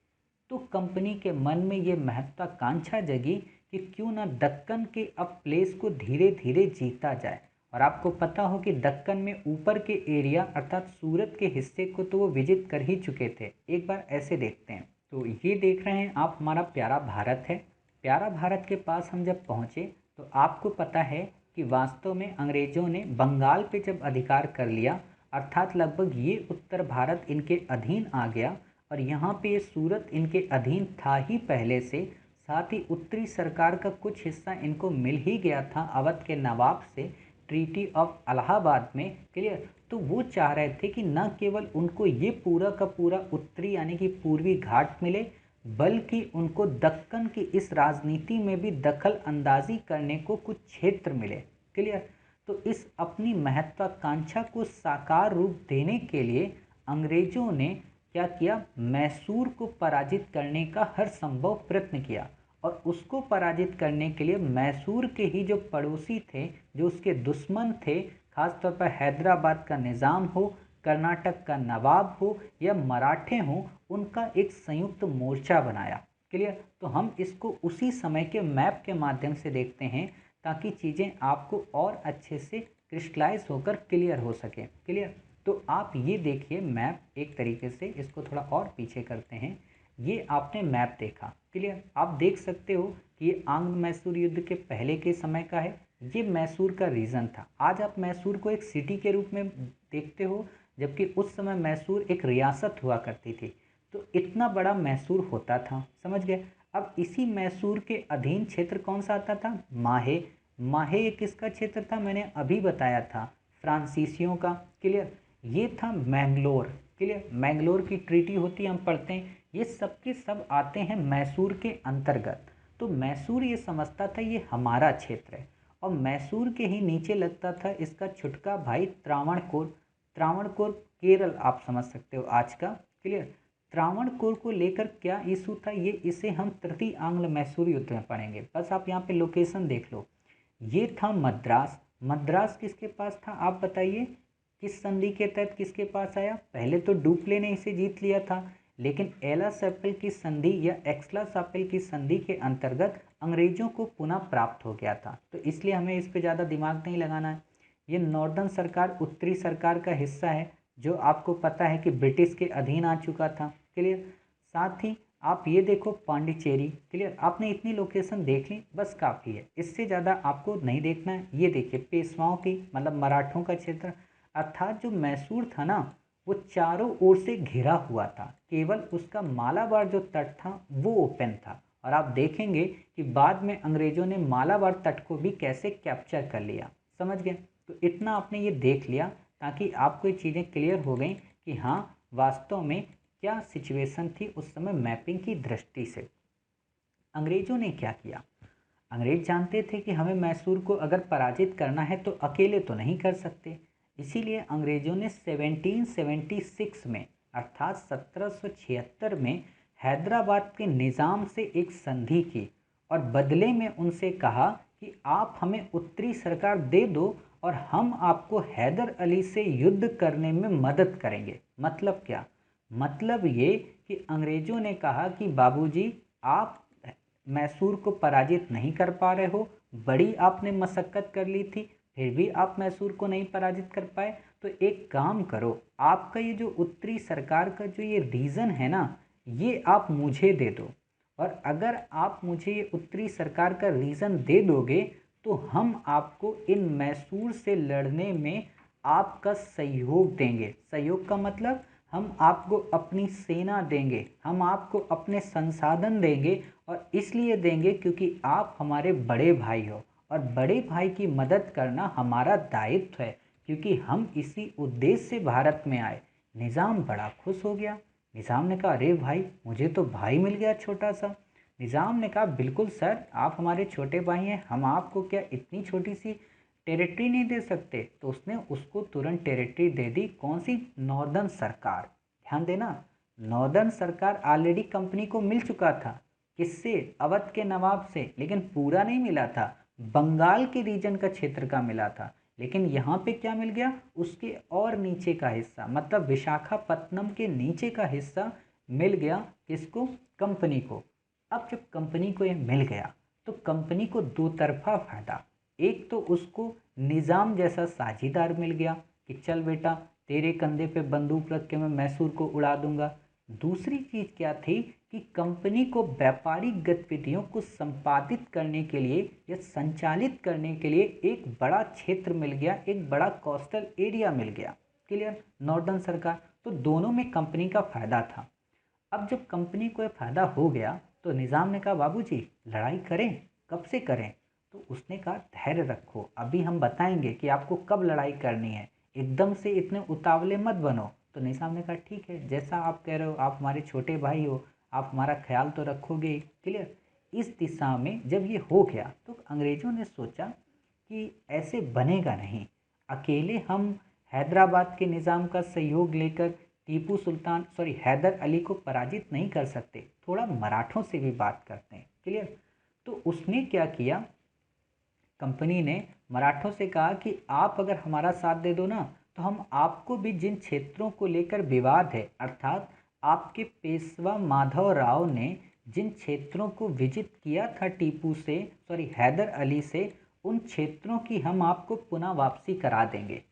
तो कंपनी के मन में ये महत्वाकांक्षा जगी कि क्यों ना दक्कन के अब प्लेस को धीरे धीरे जीता जाए। और आपको पता हो कि दक्कन में ऊपर के एरिया अर्थात सूरत के हिस्से को तो वो विजिट कर ही चुके थे। एक बार ऐसे देखते हैं, तो ये देख रहे हैं आप हमारा प्यारा भारत है। प्यारा भारत के पास हम जब पहुँचे तो आपको पता है कि वास्तव में अंग्रेज़ों ने बंगाल पे जब अधिकार कर लिया अर्थात लगभग ये उत्तर भारत इनके अधीन आ गया और यहाँ पे ये सूरत इनके अधीन था ही पहले से, साथ ही उत्तरी सरकार का कुछ हिस्सा इनको मिल ही गया था अवध के नवाब से ट्रीटी ऑफ इलाहाबाद में। क्लियर? तो वो चाह रहे थे कि न केवल उनको ये पूरा का पूरा उत्तरी यानी कि पूर्वी घाट मिले बल्कि उनको दक्कन की इस राजनीति में भी दखल अंदाजी करने को कुछ क्षेत्र मिले। क्लियर? तो इस अपनी महत्वाकांक्षा को साकार रूप देने के लिए अंग्रेजों ने क्या किया? मैसूर को पराजित करने का हर संभव प्रयत्न किया और उसको पराजित करने के लिए मैसूर के ही जो पड़ोसी थे, जो उसके दुश्मन थे, खासतौर पर हैदराबाद का निज़ाम हो, कर्नाटक का नवाब हो या मराठे हो, उनका एक संयुक्त मोर्चा बनाया। क्लियर? तो हम इसको उसी समय के मैप के माध्यम से देखते हैं ताकि चीज़ें आपको और अच्छे से क्रिस्टलाइज होकर क्लियर हो सके। क्लियर? तो आप ये देखिए मैप, एक तरीके से इसको थोड़ा और पीछे करते हैं। ये आपने मैप देखा। क्लियर? आप देख सकते हो कि ये आंग्ल मैसूर युद्ध के पहले के समय का है। ये मैसूर का रीजन था। आज आप मैसूर को एक सिटी के रूप में देखते हो जबकि उस समय मैसूर एक रियासत हुआ करती थी। तो इतना बड़ा मैसूर होता था। समझ गए? अब इसी मैसूर के अधीन क्षेत्र कौन सा आता था? माहे। माहे किसका क्षेत्र था? मैंने अभी बताया था, फ्रांसीसियों का। क्लियर? ये था मैंगलोर। क्लियर? मैंगलोर की ट्रीटी होती है, हम पढ़ते हैं। ये सब के सब आते हैं मैसूर के अंतर्गत। तो मैसूर ये समझता था ये हमारा क्षेत्र है और मैसूर के ही नीचे लगता था इसका छुटका भाई त्रावणकोर। त्रावणकोर केरल आप समझ सकते हो आज का। क्लियर? त्रावणकोर को लेकर क्या इशू था, ये इसे हम तृतीय आंग्ल मैसूर युद्ध में पढ़ेंगे। बस आप यहाँ पे लोकेशन देख लो। ये था मद्रास। मद्रास किसके पास था आप बताइए? किस संधि के तहत किसके पास आया? पहले तो डुप्ले ने इसे जीत लिया था, लेकिन एला सेप्पल की संधि या एक्सला सेप्पल की संधि के अंतर्गत अंग्रेजों को पुनः प्राप्त हो गया था। तो इसलिए हमें इस पर ज़्यादा दिमाग नहीं लगाना है। ये नॉर्दर्न सरकार उत्तरी सरकार का हिस्सा है जो आपको पता है कि ब्रिटिश के अधीन आ चुका था। क्लियर? साथ ही आप ये देखो पांडिचेरी। क्लियर? आपने इतनी लोकेशन देख ली, बस काफ़ी है, इससे ज़्यादा आपको नहीं देखना है। ये देखिए पेशवाओं की मतलब मराठों का क्षेत्र, अर्थात जो मैसूर था ना वो चारों ओर से घिरा हुआ था, केवल उसका मालाबार जो तट था वो ओपन था। और आप देखेंगे कि बाद में अंग्रेजों ने मालाबार तट को भी कैसे कैप्चर कर लिया। समझ गए? तो इतना आपने ये देख लिया ताकि आपको ये चीज़ें क्लियर हो गई कि हाँ वास्तव में क्या सिचुएशन थी उस समय मैपिंग की दृष्टि से। अंग्रेजों ने क्या किया? अंग्रेज जानते थे कि हमें मैसूर को अगर पराजित करना है तो अकेले तो नहीं कर सकते, इसीलिए अंग्रेजों ने 1776 में अर्थात 1776 में हैदराबाद के निज़ाम से एक संधि की और बदले में उनसे कहा कि आप हमें उत्तरी सरकार दे दो और हम आपको हैदर अली से युद्ध करने में मदद करेंगे। मतलब क्या? मतलब ये कि अंग्रेज़ों ने कहा कि बाबूजी, आप मैसूर को पराजित नहीं कर पा रहे हो, बड़ी आपने मशक्क़त कर ली थी, फिर भी आप मैसूर को नहीं पराजित कर पाए, तो एक काम करो, आपका ये जो उत्तरी सरकार का जो ये रीज़न है ना, ये आप मुझे दे दो, और अगर आप मुझे ये उत्तरी सरकार का रीज़न दे दोगे तो हम आपको इन मैसूर से लड़ने में आपका सहयोग देंगे। सहयोग का मतलब हम आपको अपनी सेना देंगे, हम आपको अपने संसाधन देंगे, और इसलिए देंगे क्योंकि आप हमारे बड़े भाई हो और बड़े भाई की मदद करना हमारा दायित्व है, क्योंकि हम इसी उद्देश्य से भारत में आए। निज़ाम बड़ा खुश हो गया। निज़ाम ने कहा, अरे भाई, मुझे तो भाई मिल गया छोटा सा। निज़ाम ने कहा, बिल्कुल सर, आप हमारे छोटे भाई हैं, हम आपको क्या इतनी छोटी सी टेरिटरी नहीं दे सकते? तो उसने उसको तुरंत टेरिटरी दे दी। कौन सी? नॉर्दर्न सरकार। ध्यान देना, नॉर्दर्न सरकार ऑलरेडी कंपनी को मिल चुका था। किससे? अवध के नवाब से। लेकिन पूरा नहीं मिला था, बंगाल के रीजन का क्षेत्र का मिला था। लेकिन यहाँ पे क्या मिल गया? उसके और नीचे का हिस्सा, मतलब विशाखापत्तनम के नीचे का हिस्सा मिल गया। किसको? कंपनी को। अब जब कंपनी को ये मिल गया तो कंपनी को दो तरफा फायदा। एक तो उसको निज़ाम जैसा साझीदार मिल गया कि चल बेटा, तेरे कंधे पे बंदूक रख के मैं मैसूर को उड़ा दूंगा। दूसरी चीज़ क्या थी कि कंपनी को व्यापारिक गतिविधियों को संपादित करने के लिए या संचालित करने के लिए एक बड़ा क्षेत्र मिल गया, एक बड़ा कोस्टल एरिया मिल गया। क्लियर? नॉर्दर्न सरकार। तो दोनों में कंपनी का फायदा था। अब जब कंपनी को ये फायदा हो गया तो निज़ाम ने कहा, बाबूजी, लड़ाई करें? कब से करें? तो उसने कहा, धैर्य रखो, अभी हम बताएंगे कि आपको कब लड़ाई करनी है, एकदम से इतने उतावले मत बनो। तो निज़ाम ने कहा, ठीक है, जैसा आप कह रहे हो, आप हमारे छोटे भाई हो, आप हमारा ख्याल तो रखोगे ही। क्लियर? इस दिशा में जब ये हो गया तो अंग्रेज़ों ने सोचा कि ऐसे बनेगा नहीं, अकेले हम हैदराबाद के निज़ाम का सहयोग लेकर टीपू सुल्तान हैदर अली को पराजित नहीं कर सकते, थोड़ा मराठों से भी बात करते हैं। क्लियर? तो उसने क्या किया, कंपनी ने मराठों से कहा कि आप अगर हमारा साथ दे दो ना, तो हम आपको भी जिन क्षेत्रों को लेकर विवाद है, अर्थात आपके पेशवा माधव राव ने जिन क्षेत्रों को विजित किया था टीपू से हैदर अली से, उन क्षेत्रों की हम आपको पुनः वापसी करा देंगे।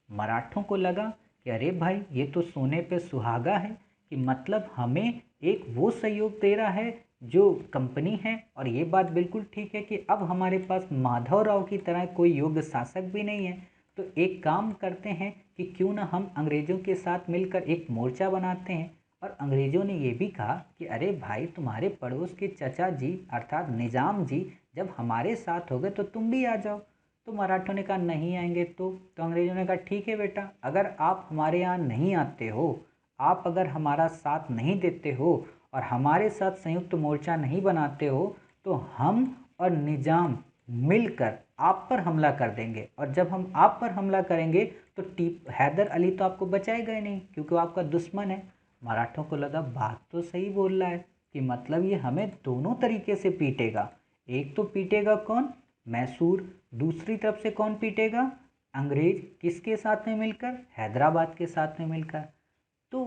मराठों को लगा कि अरे भाई, ये तो सोने पे सुहागा है, कि मतलब हमें एक वो सहयोग दे रहा है जो कंपनी है, और ये बात बिल्कुल ठीक है कि अब हमारे पास माधवराव की तरह कोई योग्य शासक भी नहीं है। तो एक काम करते हैं कि क्यों ना हम अंग्रेज़ों के साथ मिलकर एक मोर्चा बनाते हैं। और अंग्रेज़ों ने ये भी कहा कि अरे भाई, तुम्हारे पड़ोस के चचा जी अर्थात निज़ाम जी जब हमारे साथ हो गए तो तुम भी आ जाओ। तो मराठों ने कहा, नहीं आएंगे तो अंग्रेज़ों ने कहा, ठीक है बेटा, अगर आप हमारे यहाँ नहीं आते हो, आप अगर हमारा साथ नहीं देते हो और हमारे साथ संयुक्त मोर्चा नहीं बनाते हो, तो हम और निज़ाम मिलकर आप पर हमला कर देंगे, और जब हम आप पर हमला करेंगे तो हैदर अली तो आपको बचाएगा ही नहीं, क्योंकि वो आपका दुश्मन है। मराठों को लगा बात तो सही बोल रहा है, कि मतलब ये हमें दोनों तरीके से पीटेगा। एक तो पीटेगा कौन? मैसूर। दूसरी तरफ से कौन पीटेगा? अंग्रेज। किसके साथ में मिलकर? हैदराबाद के साथ में मिलकर। तो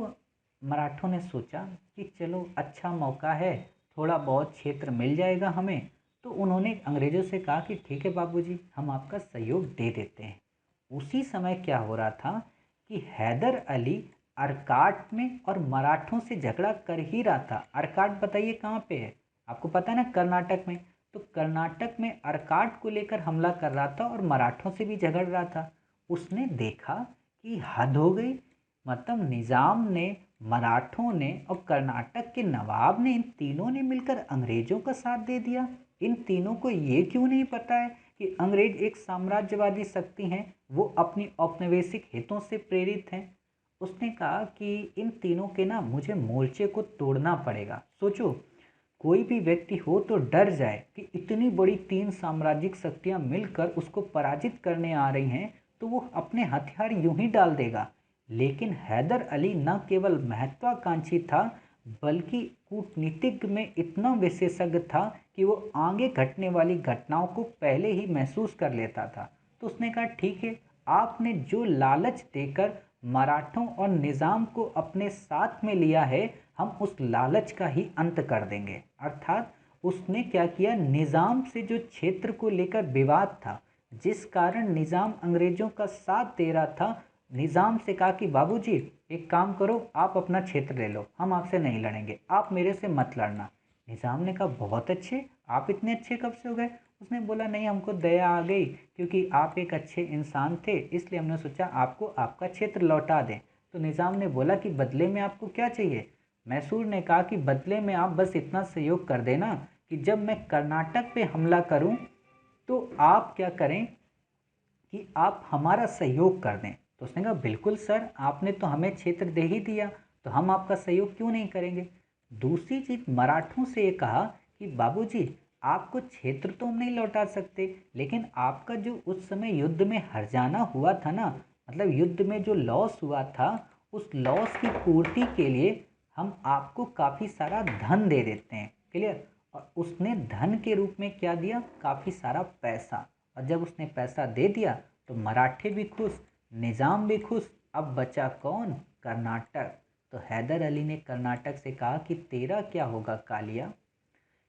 मराठों ने सोचा कि चलो, अच्छा मौका है, थोड़ा बहुत क्षेत्र मिल जाएगा हमें। तो उन्होंने अंग्रेज़ों से कहा कि ठीक है बाबूजी, हम आपका सहयोग दे देते हैं। उसी समय क्या हो रहा था कि हैदर अली अर्काट में और मराठों से झगड़ा कर ही रहा था। अर्काट बताइए कहाँ पे है? आपको पता है ना, कर्नाटक में। तो कर्नाटक में अर्काट को लेकर हमला कर रहा था और मराठों से भी झगड़ रहा था। उसने देखा कि हद हो गई, मतलब निज़ाम ने, मराठों ने और कर्नाटक के नवाब ने, इन तीनों ने मिलकर अंग्रेज़ों का साथ दे दिया। इन तीनों को ये क्यों नहीं पता है कि अंग्रेज एक साम्राज्यवादी शक्ति हैं, वो अपनी औपनिवेशिक हितों से प्रेरित हैं। उसने कहा कि इन तीनों के ना मुझे मोर्चे को तोड़ना पड़ेगा। सोचो, कोई भी व्यक्ति हो तो डर जाए कि इतनी बड़ी तीन साम्राज्यिक शक्तियां मिलकर उसको पराजित करने आ रही हैं, तो वो अपने हथियार यूं ही डाल देगा। लेकिन हैदर अली न केवल महत्वाकांक्षी था बल्कि कूटनीतिज्ञ में इतना विशेषज्ञ था कि वो आगे घटने वाली घटनाओं को पहले ही महसूस कर लेता था। तो उसने कहा ठीक है, आपने जो लालच देकर मराठों और निज़ाम को अपने साथ में लिया है, हम उस लालच का ही अंत कर देंगे। अर्थात उसने क्या किया, निज़ाम से जो क्षेत्र को लेकर विवाद था, जिस कारण निज़ाम अंग्रेज़ों का साथ दे रहा था, निज़ाम से कहा कि बाबूजी एक काम करो, आप अपना क्षेत्र ले लो, हम आपसे नहीं लड़ेंगे, आप मेरे से मत लड़ना। निज़ाम ने कहा बहुत अच्छे, आप इतने अच्छे कब से हो गए? उसने बोला नहीं, हमको दया आ गई क्योंकि आप एक अच्छे इंसान थे, इसलिए हमने सोचा आपको आपका क्षेत्र लौटा दें। तो निज़ाम ने बोला कि बदले में आपको क्या चाहिए? मैसूर ने कहा कि बदले में आप बस इतना सहयोग कर देना कि जब मैं कर्नाटक पे हमला करूं तो आप क्या करें कि आप हमारा सहयोग कर दें। तो उसने कहा बिल्कुल सर, आपने तो हमें क्षेत्र दे ही दिया, तो हम आपका सहयोग क्यों नहीं करेंगे। दूसरी चीज़, मराठों से ये कहा कि बाबूजी आपको क्षेत्र तो हम नहीं लौटा सकते, लेकिन आपका जो उस समय युद्ध में हर्जाना हुआ था ना, मतलब युद्ध में जो लॉस हुआ था, उस लॉस की पूर्ति के लिए हम आपको काफ़ी सारा धन दे देते हैं। क्लियर? और उसने धन के रूप में क्या दिया, काफ़ी सारा पैसा। और जब उसने पैसा दे दिया तो मराठे भी खुश, निज़ाम भी खुश। अब बचा कौन? कर्नाटक। तो हैदर अली ने कर्नाटक से कहा कि तेरा क्या होगा कालिया।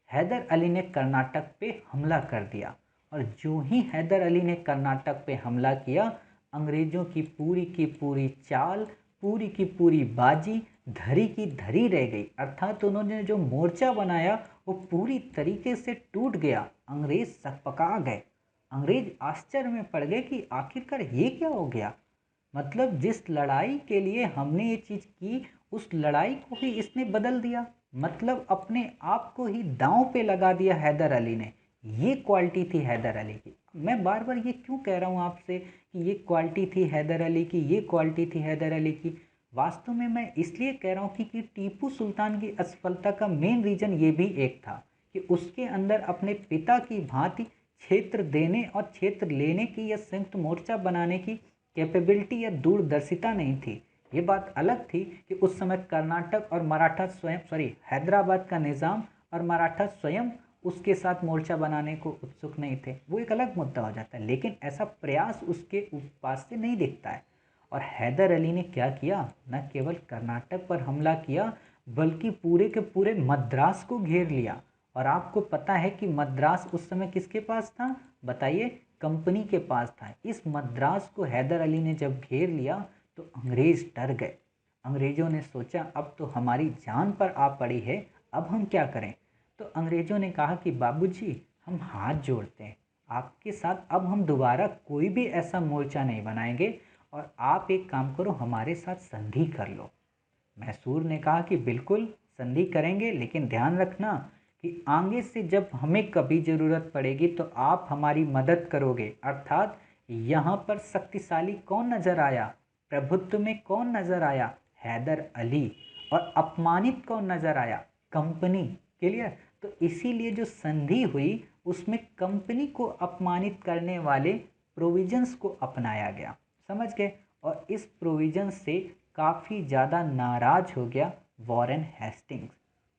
हैदर अली ने कर्नाटक पे हमला कर दिया, और जो ही हैदर अली ने कर्नाटक पे हमला किया, अंग्रेज़ों की पूरी चाल, पूरी की पूरी बाजी धरी की धरी रह गई। अर्थात उन्होंने जो मोर्चा बनाया वो पूरी तरीके से टूट गया। अंग्रेज सकपका गए। अंग्रेज आश्चर्य में पड़ गए कि आखिरकार ये क्या हो गया। मतलब जिस लड़ाई के लिए हमने ये चीज़ की, उस लड़ाई को ही इसने बदल दिया। मतलब अपने आप को ही दांव पे लगा दिया हैदर अली ने। ये क्वालिटी थी हैदर अली की। मैं बार बार ये क्यों कह रहा हूँ आपसे कि ये क्वालिटी थी हैदर अली की, ये क्वालिटी थी हैदर अली की। वास्तव में मैं इसलिए कह रहा हूँ कि टीपू सुल्तान की असफलता का मेन रीज़न ये भी एक था कि उसके अंदर अपने पिता की भांति क्षेत्र देने और क्षेत्र लेने की या संयुक्त मोर्चा बनाने की कैपेबिलिटी या दूरदर्शिता नहीं थी। ये बात अलग थी कि उस समय कर्नाटक और मराठा स्वयं, हैदराबाद का निज़ाम और मराठा स्वयं उसके साथ मोर्चा बनाने को उत्सुक नहीं थे, वो एक अलग मुद्दा हो जाता है। लेकिन ऐसा प्रयास उसके पास से नहीं दिखता है। और हैदर अली ने क्या किया, न केवल कर्नाटक पर हमला किया बल्कि पूरे के पूरे मद्रास को घेर लिया। और आपको पता है कि मद्रास उस समय किसके पास था? बताइए, कंपनी के पास था। इस मद्रास को हैदर अली ने जब घेर लिया तो अंग्रेज डर गए। अंग्रेजों ने सोचा अब तो हमारी जान पर आ पड़ी है, अब हम क्या करें। तो अंग्रेजों ने कहा कि बाबूजी हम हाथ जोड़ते हैं आपके साथ, अब हम दोबारा कोई भी ऐसा मोर्चा नहीं बनाएंगे और आप एक काम करो, हमारे साथ संधि कर लो। मैसूर ने कहा कि बिल्कुल संधि करेंगे, लेकिन ध्यान रखना कि आगे से जब हमें कभी ज़रूरत पड़ेगी तो आप हमारी मदद करोगे। अर्थात यहाँ पर शक्तिशाली कौन नज़र आया? प्रभुत्व में कौन नज़र आया? हैदर अली। और अपमानित कौन नज़र आया? कंपनी। क्लियर? तो इसीलिए जो संधि हुई उसमें कंपनी को अपमानित करने वाले प्रोविजंस को अपनाया गया। समझ गए? और इस प्रोविजन से काफ़ी ज़्यादा नाराज हो गया वॉरेन हेस्टिंग्स।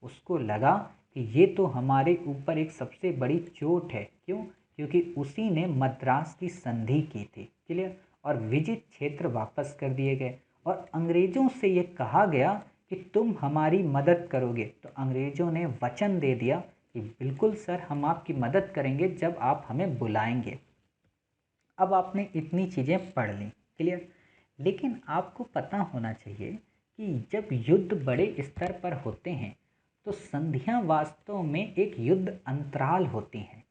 उसको लगा कि ये तो हमारे ऊपर एक सबसे बड़ी चोट है। क्यों? क्योंकि उसी ने मद्रास की संधि की थी। क्लियर? और विजित क्षेत्र वापस कर दिए गए और अंग्रेज़ों से ये कहा गया कि तुम हमारी मदद करोगे। तो अंग्रेज़ों ने वचन दे दिया कि बिल्कुल सर, हम आपकी मदद करेंगे जब आप हमें बुलाएंगे। अब आपने इतनी चीज़ें पढ़ ली। क्लियर? लेकिन आपको पता होना चाहिए कि जब युद्ध बड़े स्तर पर होते हैं तो संधियां वास्तव में एक युद्ध अंतराल होती हैं।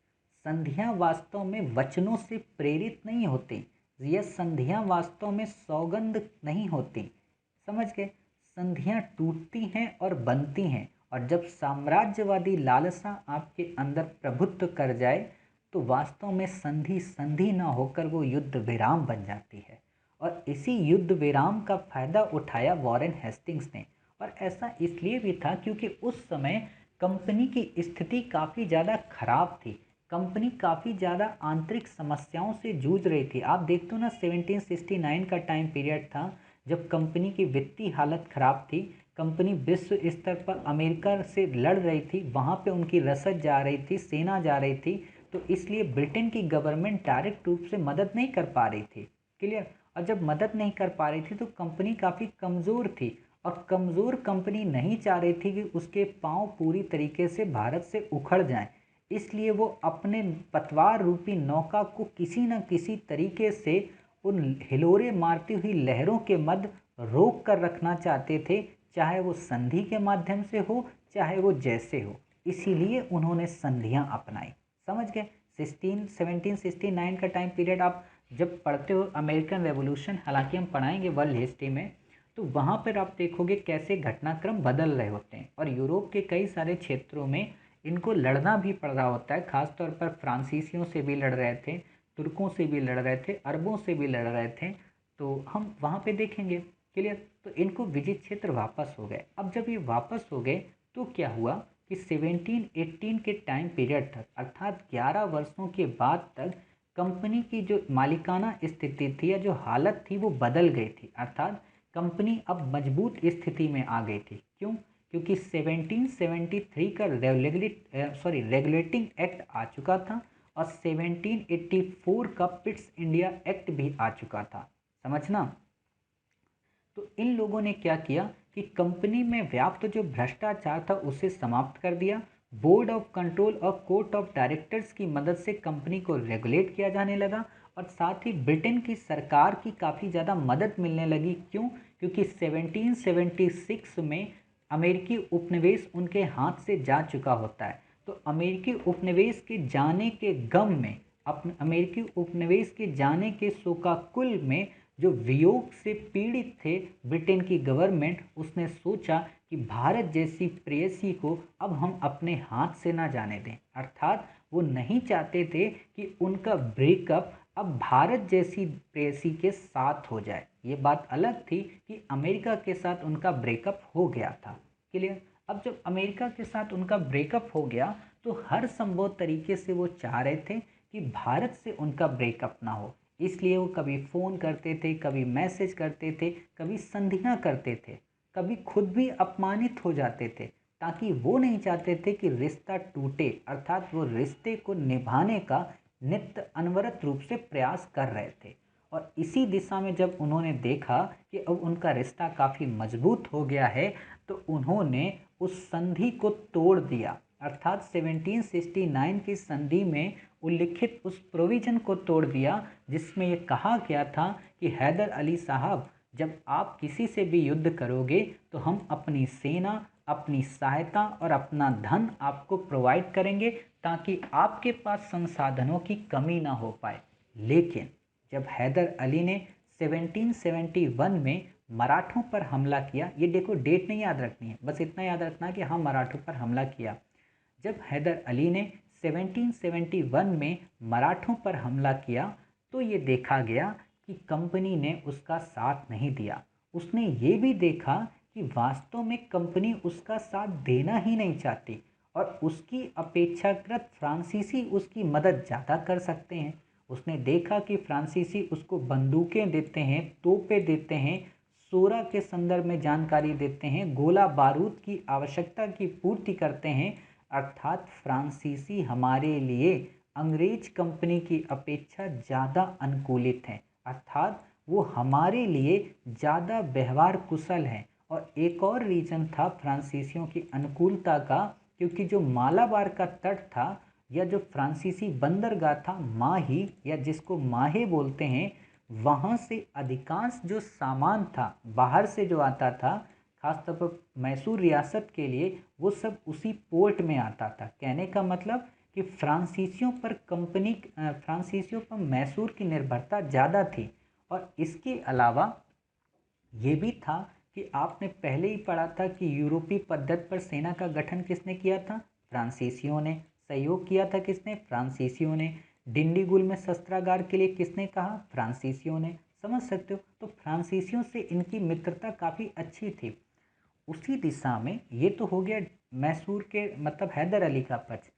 संधियां वास्तव में वचनों से प्रेरित नहीं होती। यह संधियां वास्तव में सौगंध नहीं होती। समझ गए? संधियां टूटती हैं और बनती हैं, और जब साम्राज्यवादी लालसा आपके अंदर प्रभुत्व कर जाए तो वास्तव में संधि संधि ना होकर वो युद्ध विराम बन जाती है। और इसी युद्ध विराम का फायदा उठाया वॉरेन हेस्टिंग्स ने। और ऐसा इसलिए भी था क्योंकि उस समय कंपनी की स्थिति काफ़ी ज़्यादा खराब थी। कंपनी काफ़ी ज़्यादा आंतरिक समस्याओं से जूझ रही थी। आप देखते हो ना, 1769 का टाइम पीरियड था जब कंपनी की वित्तीय हालत खराब थी, कंपनी विश्व स्तर पर अमेरिका से लड़ रही थी, वहाँ पे उनकी रसद जा रही थी, सेना जा रही थी, तो इसलिए ब्रिटेन की गवर्नमेंट डायरेक्ट रूप से मदद नहीं कर पा रही थी। क्लियर। और जब मदद नहीं कर पा रही थी तो कंपनी काफ़ी कमज़ोर थी, और कमज़ोर कंपनी नहीं चाह रही थी कि उसके पांव पूरी तरीके से भारत से उखड़ जाएं। इसलिए वो अपने पतवार रूपी नौका को किसी न किसी तरीके से उन हिलोरे मारती हुई लहरों के मध्य रोक कर रखना चाहते थे, चाहे वो संधि के माध्यम से हो, चाहे वो जैसे हो। इसीलिए उन्होंने संधियां अपनाई। समझ गए। 1769 का टाइम पीरियड आप जब पढ़ते हो अमेरिकन रेवोल्यूशन, हालांकि हम पढ़ाएंगे वर्ल्ड हिस्ट्री में, तो वहाँ पर आप देखोगे कैसे घटनाक्रम बदल रहे होते हैं, और यूरोप के कई सारे क्षेत्रों में इनको लड़ना भी पड़ रहा होता है। खासतौर पर फ्रांसीसियों से भी लड़ रहे थे, तुर्कों से भी लड़ रहे थे, अरबों से भी लड़ रहे थे, तो हम वहाँ पे देखेंगे। क्लियर। तो इनको विजित क्षेत्र वापस हो गए। अब जब ये वापस हो गए तो क्या हुआ कि 1718 के टाइम पीरियड तक, अर्थात 11 वर्षों के बाद तक, कंपनी की जो मालिकाना स्थिति थी या जो हालत थी वो बदल गई थी। अर्थात कंपनी अब मजबूत स्थिति में आ गई थी। क्यों? क्योंकि 1773 का रेगुलेटिंग एक्ट आ चुका था, और 1784 का पिट्स इंडिया एक्ट भी आ चुका था। समझना। तो इन लोगों ने क्या किया कि कंपनी में व्याप्त जो भ्रष्टाचार था उसे समाप्त कर दिया। बोर्ड ऑफ कंट्रोल और कोर्ट ऑफ डायरेक्टर्स की मदद से कंपनी को रेगुलेट किया जाने लगा, और साथ ही ब्रिटेन की सरकार की काफ़ी ज़्यादा मदद मिलने लगी। क्यों? क्योंकि 1776 में अमेरिकी उपनिवेश उनके हाथ से जा चुका होता है। तो अमेरिकी उपनिवेश के जाने के गम में, अपने अमेरिकी उपनिवेश के जाने के शोकाकुल में, जो वियोग से पीड़ित थे ब्रिटेन की गवर्नमेंट, उसने सोचा कि भारत जैसी प्रेयसी को अब हम अपने हाथ से ना जाने दें। अर्थात वो नहीं चाहते थे कि उनका ब्रेकअप अब भारत जैसी प्रेयसी के साथ हो जाए। ये बात अलग थी कि अमेरिका के साथ उनका ब्रेकअप हो गया था। क्लियर। अब जब अमेरिका के साथ उनका ब्रेकअप हो गया तो हर संभव तरीके से वो चाह रहे थे कि भारत से उनका ब्रेकअप ना हो। इसलिए वो कभी फ़ोन करते थे, कभी मैसेज करते थे, कभी संधियाँ करते थे, कभी खुद भी अपमानित हो जाते थे, ताकि वो नहीं चाहते थे कि रिश्ता टूटे। अर्थात वो रिश्ते को निभाने का नित्य अनवरत रूप से प्रयास कर रहे थे। और इसी दिशा में जब उन्होंने देखा कि अब उनका रिश्ता काफ़ी मजबूत हो गया है, तो उन्होंने उस संधि को तोड़ दिया। अर्थात 1769 की संधि में उल्लिखित उस प्रोविजन को तोड़ दिया जिसमें यह कहा गया था कि हैदर अली साहब, जब आप किसी से भी युद्ध करोगे तो हम अपनी सेना, अपनी सहायता और अपना धन आपको प्रोवाइड करेंगे, ताकि आपके पास संसाधनों की कमी ना हो पाए। लेकिन जब हैदर अली ने 1771 में मराठों पर हमला किया, ये देखो डेट नहीं याद रखनी है, बस इतना याद रखना है कि हाँ मराठों पर हमला किया। जब हैदर अली ने 1771 में मराठों पर हमला किया तो ये देखा गया कि कंपनी ने उसका साथ नहीं दिया। उसने ये भी देखा कि वास्तव में कंपनी उसका साथ देना ही नहीं चाहती, और उसकी अपेक्षाकृत फ्रांसीसी उसकी मदद ज़्यादा कर सकते हैं। उसने देखा कि फ्रांसीसी उसको बंदूकें देते हैं, तोपें देते हैं, सोरा के संदर्भ में जानकारी देते हैं, गोला बारूद की आवश्यकता की पूर्ति करते हैं। अर्थात फ्रांसीसी हमारे लिए अंग्रेज कंपनी की अपेक्षा ज़्यादा अनुकूलित हैं। अर्थात वो हमारे लिए ज़्यादा व्यवहार कुशल हैं। और एक और रीज़न था फ्रांसीसियों की अनुकूलता का, क्योंकि जो मालाबार का तट था, या जो फ्रांसीसी बंदरगाह था माही, या जिसको माहे बोलते हैं, वहाँ से अधिकांश जो सामान था बाहर से जो आता था, खासतौर पर मैसूर रियासत के लिए, वो सब उसी पोर्ट में आता था। कहने का मतलब कि फ्रांसीसियों पर मैसूर की निर्भरता ज़्यादा थी। और इसके अलावा ये भी था कि आपने पहले ही पढ़ा था कि यूरोपीय पद्धति पर सेना का गठन किसने किया था? फ्रांसीसियों ने। सहयोग किया था किसने? फ्रांसीसियों ने। डिंडीगुल में शस्त्रागार के लिए किसने कहा? फ्रांसीसियों ने। समझ सकते हो। तो फ्रांसीसियों से इनकी मित्रता काफ़ी अच्छी थी। उसी दिशा में ये तो हो गया मैसूर के मतलब हैदर अली का पक्ष।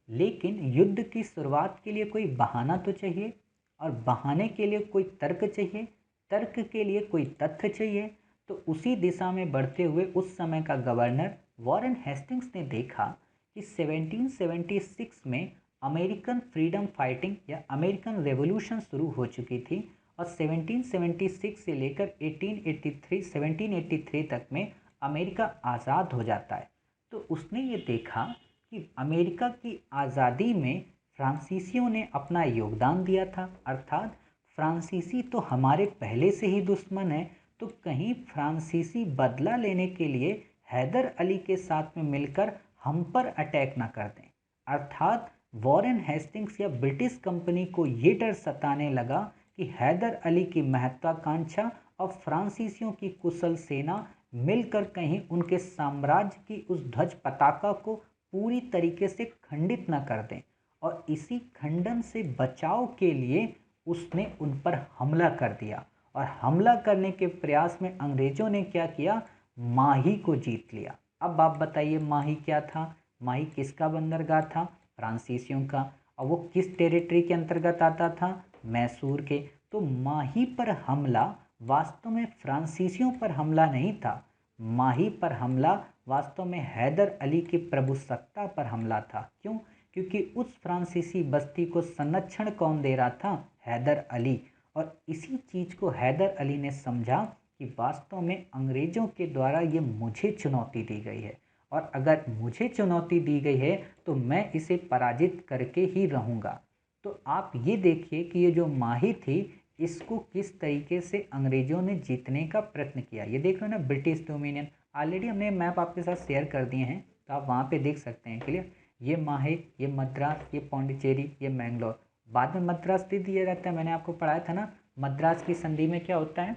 लेकिन युद्ध की शुरुआत के लिए कोई बहाना तो चाहिए, और बहाने के लिए कोई तर्क चाहिए। तर्क के लिए कोई तथ्य चाहिए। तो उसी दिशा में बढ़ते हुए उस समय का गवर्नर वॉरेन हेस्टिंग्स ने देखा कि 1776 में अमेरिकन फ्रीडम फाइटिंग या अमेरिकन रेवोल्यूशन शुरू हो चुकी थी और 1776 से लेकर 1783 तक में अमेरिका आज़ाद हो जाता है। तो उसने ये देखा कि अमेरिका की आज़ादी में फ्रांसीसियों ने अपना योगदान दिया था, अर्थात फ्रांसीसी तो हमारे पहले से ही दुश्मन है, तो कहीं फ्रांसीसी बदला लेने के लिए हैदर अली के साथ में मिलकर हम पर अटैक ना कर दें। अर्थात वॉरेन हेस्टिंग्स या ब्रिटिश कंपनी को ये डर सताने लगा कि हैदर अली की महत्वाकांक्षा और फ्रांसीसियों की कुशल सेना मिलकर कहीं उनके साम्राज्य की उस ध्वज पताका को पूरी तरीके से खंडित न कर दें। और इसी खंडन से बचाव के लिए उसने उन पर हमला कर दिया और हमला करने के प्रयास में अंग्रेजों ने क्या किया, माही को जीत लिया। अब आप बताइए माही क्या था? माही किसका बंदरगाह था? फ्रांसीसियों का। और वो किस टेरिटरी के अंतर्गत आता था? मैसूर के। तो माही पर हमला वास्तव में फ्रांसीसियों पर हमला नहीं था, माही पर हमला वास्तव में हैदर अली की प्रभुसत्ता पर हमला था। क्यों? क्योंकि उस फ्रांसीसी बस्ती को संरक्षण कौन दे रहा था? हैदर अली। और इसी चीज़ को हैदर अली ने समझा कि वास्तव में अंग्रेज़ों के द्वारा ये मुझे चुनौती दी गई है और अगर मुझे चुनौती दी गई है तो मैं इसे पराजित करके ही रहूँगा। तो आप ये देखिए कि ये जो माही थी इसको किस तरीके से अंग्रेज़ों ने जीतने का प्रयत्न किया। ये देख लो ना, ब्रिटिश डोमिनियन। ऑलरेडी हमने मैप आपके साथ शेयर कर दिए हैं तो आप वहाँ पे देख सकते हैं। क्लियर? ये माहे, ये मद्रास, ये पौंडीचेरी, ये मैंगलोर। बाद में मद्रास दे दिया जाता है। मैंने आपको पढ़ाया था ना, मद्रास की संधि में क्या होता है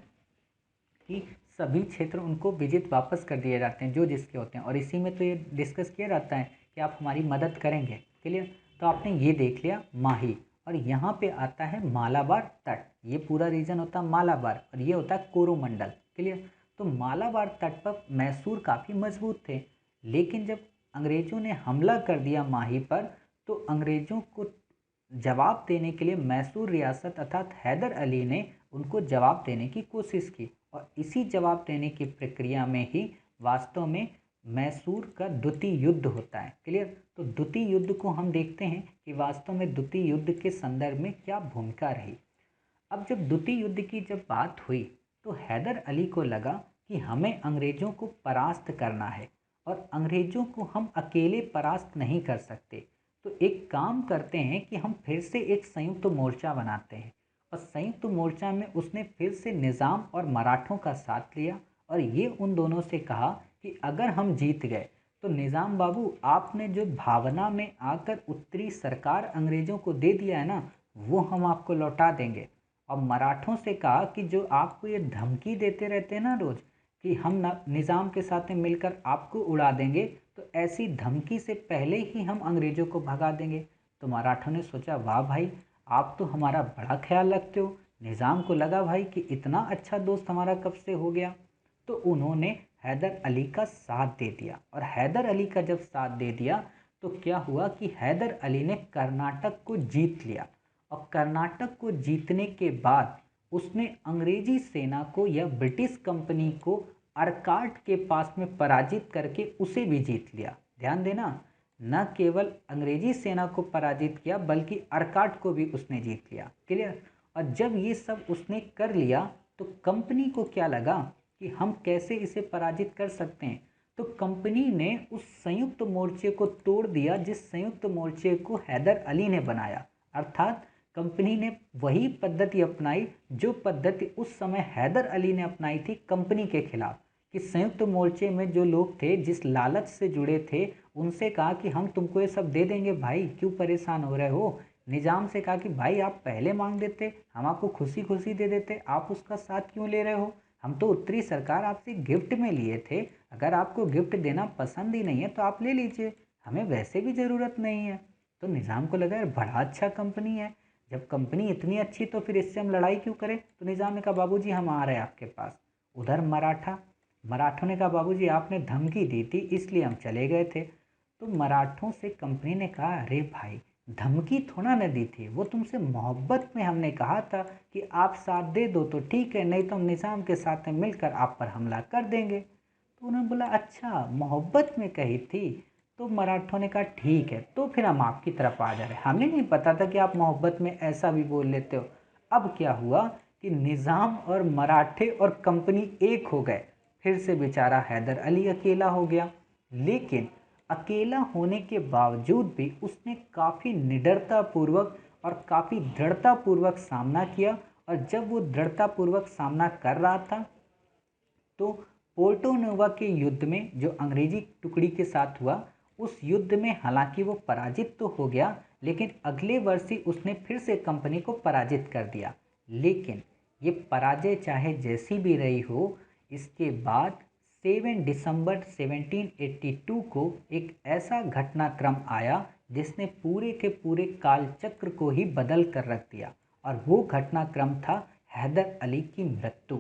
कि सभी क्षेत्र उनको विजित वापस कर दिए जाते हैं जो जिसके होते हैं, और इसी में तो ये डिस्कस किया जाता है कि आप हमारी मदद करेंगे। क्लियर? तो आपने ये देख लिया माही, और यहाँ पे आता है मालाबार तट। ये पूरा रीजन होता है मालाबार और ये होता है कोरोमंडल। क्लियर? तो मालाबार तट पर मैसूर काफ़ी मजबूत थे, लेकिन जब अंग्रेज़ों ने हमला कर दिया माही पर तो अंग्रेज़ों को जवाब देने के लिए मैसूर रियासत अर्थात हैदर अली ने उनको जवाब देने की कोशिश की और इसी जवाब देने की प्रक्रिया में ही वास्तव में मैसूर का द्वितीय युद्ध होता है। क्लियर? तो द्वितीय युद्ध को हम देखते हैं कि वास्तव में द्वितीय युद्ध के संदर्भ में क्या भूमिका रही। अब जब द्वितीय युद्ध की जब बात हुई तो हैदर अली को लगा कि हमें अंग्रेज़ों को परास्त करना है और अंग्रेज़ों को हम अकेले परास्त नहीं कर सकते। तो एक काम करते हैं कि हम फिर से एक संयुक्त मोर्चा बनाते हैं। और संयुक्त मोर्चा में उसने फिर से निज़ाम और मराठों का साथ लिया और ये उन दोनों से कहा कि अगर हम जीत गए तो निज़ाम बाबू, आपने जो भावना में आकर उत्तरी सरकार अंग्रेज़ों को दे दिया है ना, वो हम आपको लौटा देंगे। और मराठों से कहा कि जो आपको ये धमकी देते रहते हैं ना रोज़ कि हम निज़ाम के साथ में मिलकर आपको उड़ा देंगे, तो ऐसी धमकी से पहले ही हम अंग्रेज़ों को भगा देंगे। तो मराठों ने सोचा, वाह भाई, आप तो हमारा बड़ा ख्याल रखते हो। निज़ाम को लगा भाई कि इतना अच्छा दोस्त हमारा कब से हो गया। तो उन्होंने हैदर अली का साथ दे दिया और हैदर अली का जब साथ दे दिया तो क्या हुआ कि हैदर अली ने कर्नाटक को जीत लिया और कर्नाटक को जीतने के बाद उसने अंग्रेजी सेना को या ब्रिटिश कंपनी को अर्काट के पास में पराजित करके उसे भी जीत लिया। ध्यान देना, न केवल अंग्रेजी सेना को पराजित किया बल्कि अर्काट को भी उसने जीत लिया। क्लियर? और जब ये सब उसने कर लिया तो कंपनी को क्या लगा कि हम कैसे इसे पराजित कर सकते हैं। तो कंपनी ने उस संयुक्त मोर्चे को तोड़ दिया जिस संयुक्त मोर्चे को हैदर अली ने बनाया। अर्थात कंपनी ने वही पद्धति अपनाई जो पद्धति उस समय हैदर अली ने अपनाई थी कंपनी के खिलाफ। कि संयुक्त मोर्चे में जो लोग थे जिस लालच से जुड़े थे उनसे कहा कि हम तुमको ये सब दे देंगे भाई, क्यों परेशान हो रहे हो। निज़ाम से कहा कि भाई आप पहले मांग देते, हम आपको खुशी खुशी दे देते, आप उसका साथ क्यों ले रहे हो। हम तो उत्तरी सरकार आपसे गिफ्ट में लिए थे, अगर आपको गिफ्ट देना पसंद ही नहीं है तो आप ले लीजिए, हमें वैसे भी ज़रूरत नहीं है। तो निज़ाम को लगा यार बड़ा अच्छा कंपनी है, जब कंपनी इतनी अच्छी तो फिर इससे हम लड़ाई क्यों करें। तो निज़ाम ने कहा बाबूजी हम आ रहे हैं आपके पास। उधर मराठों ने कहा बाबूजी आपने धमकी दी थी इसलिए हम चले गए थे। तो मराठों से कंपनी ने कहा अरे भाई धमकी थोड़ा न दी थी, वो तुमसे मोहब्बत में हमने कहा था कि आप साथ दे दो तो ठीक है, नहीं तो हम निज़ाम के साथ में मिलकर आप पर हमला कर देंगे। तो उन्होंने बोला अच्छा मोहब्बत में कही थी। तो मराठों ने कहा ठीक है, तो फिर हम आपकी तरफ आ जा रहे हैं, हमें नहीं पता था कि आप मोहब्बत में ऐसा भी बोल लेते हो। अब क्या हुआ कि निज़ाम और मराठे और कंपनी एक हो गए। फिर से बेचारा हैदर अली अकेला हो गया, लेकिन अकेला होने के बावजूद भी उसने काफ़ी निडरतापूर्वक और काफ़ी दृढ़तापूर्वक सामना किया। और जब वो दृढ़तापूर्वक सामना कर रहा था तो पोर्टो नोवा के युद्ध में जो अंग्रेजी टुकड़ी के साथ हुआ, उस युद्ध में हालांकि वो पराजित तो हो गया, लेकिन अगले वर्ष ही उसने फिर से कंपनी को पराजित कर दिया। लेकिन ये पराजय चाहे जैसी भी रही हो, इसके बाद 7 दिसंबर 1782 को एक ऐसा घटनाक्रम आया जिसने पूरे के पूरे कालचक्र को ही बदल कर रख दिया। और वो घटनाक्रम था हैदर अली की मृत्यु।